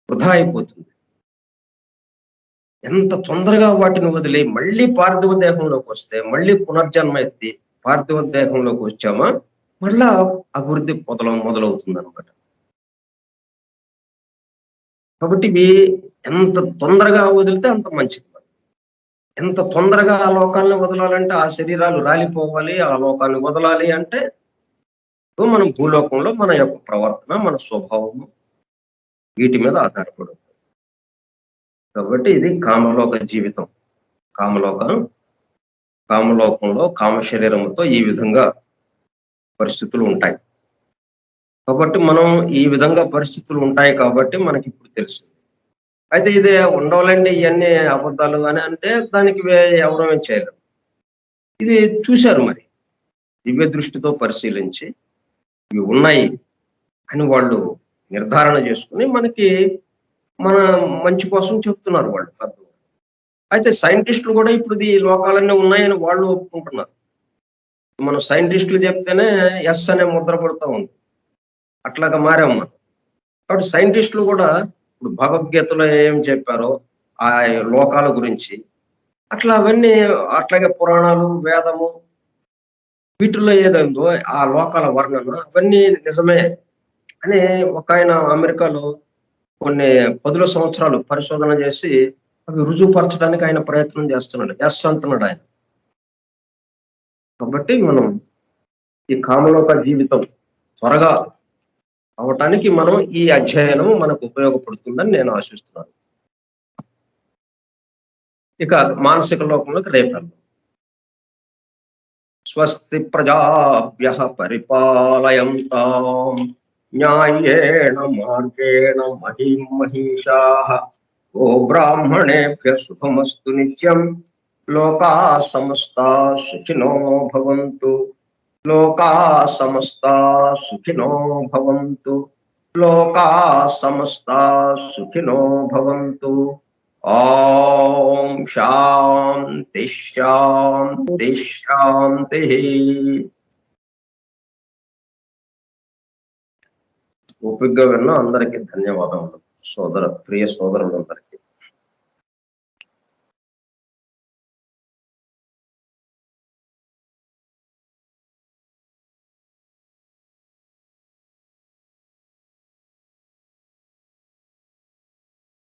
వృధా అయిపోతుంది. ఎంత తొందరగా వాటిని వదిలి మళ్ళీ పార్థివ దేహంలోకి వస్తే, మళ్ళీ పునర్జన్మ ఎత్తి పార్థివ దేహంలోకి వచ్చామా మళ్ళా అభివృద్ధి మొదలవుతుంది అనమాట. కాబట్టి ఇవి ఎంత తొందరగా వదిలితే అంత మంచిది. ఎంత తొందరగా ఆ లోకాలను వదలాలంటే, ఆ శరీరాలు రాలిపోవాలి, ఆ లోకాన్ని వదలాలి అంటే మనం భూలోకంలో మన యొక్క ప్రవర్తన, మన స్వభావము వీటి మీద ఆధారపడు. కాబట్టి ఇది కామలోక జీవితం. కామలోకంలో కామ శరీరంతో ఈ విధంగా పరిస్థితులు ఉంటాయి. కాబట్టి మనం ఈ విధంగా పరిస్థితులు ఉంటాయి కాబట్టి మనకి ఇప్పుడు తెలుసు. అయితే ఇది ఉండవాలండి ఇవన్నీ అబద్ధాలు అని అంటే దానికి ఎవరూ ఏం చేయలేరు. ఇది చూశారు మరి దివ్య దృష్టితో పరిశీలించి ఇవి ఉన్నాయి అని వాళ్ళు నిర్ధారణ చేసుకుని మనకి మన మంచి కోసం చెప్తున్నారు వాళ్ళు పెద్దలు. అయితే సైంటిస్టులు కూడా ఇప్పుడు ఈ లోకాలన్నీ ఉన్నాయని వాళ్ళు ఒప్పుకుంటున్నారు. మనం సైంటిస్టులు చెప్తేనే ఎస్ అనే ముద్ర పడుతూ ఉంది. అట్లాగా మారాం మనం. కాబట్టి సైంటిస్టులు కూడా ఇప్పుడు భగవద్గీతలో ఏం చెప్పారో ఆ లోకాల గురించి అట్లా అవన్నీ అట్లాగే పురాణాలు, వేదము వీటిల్లో ఏదైందో ఆ లోకాల వర్ణన అవన్నీ నిజమే అని ఒక ఆయన అమెరికాలో కొన్ని 10 సంవత్సరాలు పరిశోధన చేసి అవి రుజువుపరచడానికి ఆయన ప్రయత్నం చేస్తున్నాడు. ఎస్ అంటున్నాడు ఆయన. కాబట్టి మనం ఈ కామలోక జీవితం త్వరగా అవటానికి మనం ఈ అధ్యయనం మనకు ఉపయోగపడుతుందని నేను ఆశిస్తున్నాను. ఇక మానసిక లోకంలోకి రేపు స్వస్తి ప్రజాభ్యః పరిపాలయంతాం న్యాయేణ మార్గేణ మహిం మహిషాః ఓ బ్రాహ్మణేభ్యః శుభమస్తు నిత్యం లోకాః సమస్తాః సుఖినో భవంతు లోకాః సమస్తాః సుఖినో భవంతు లోకాః సమస్తాః సుఖినో భవంతు. ఓం శాంతి శాంతి శాంతి. ఓపికగా విన్న అందరికీ ధన్యవాదములు. ప్రియ సోదరులందరికీ.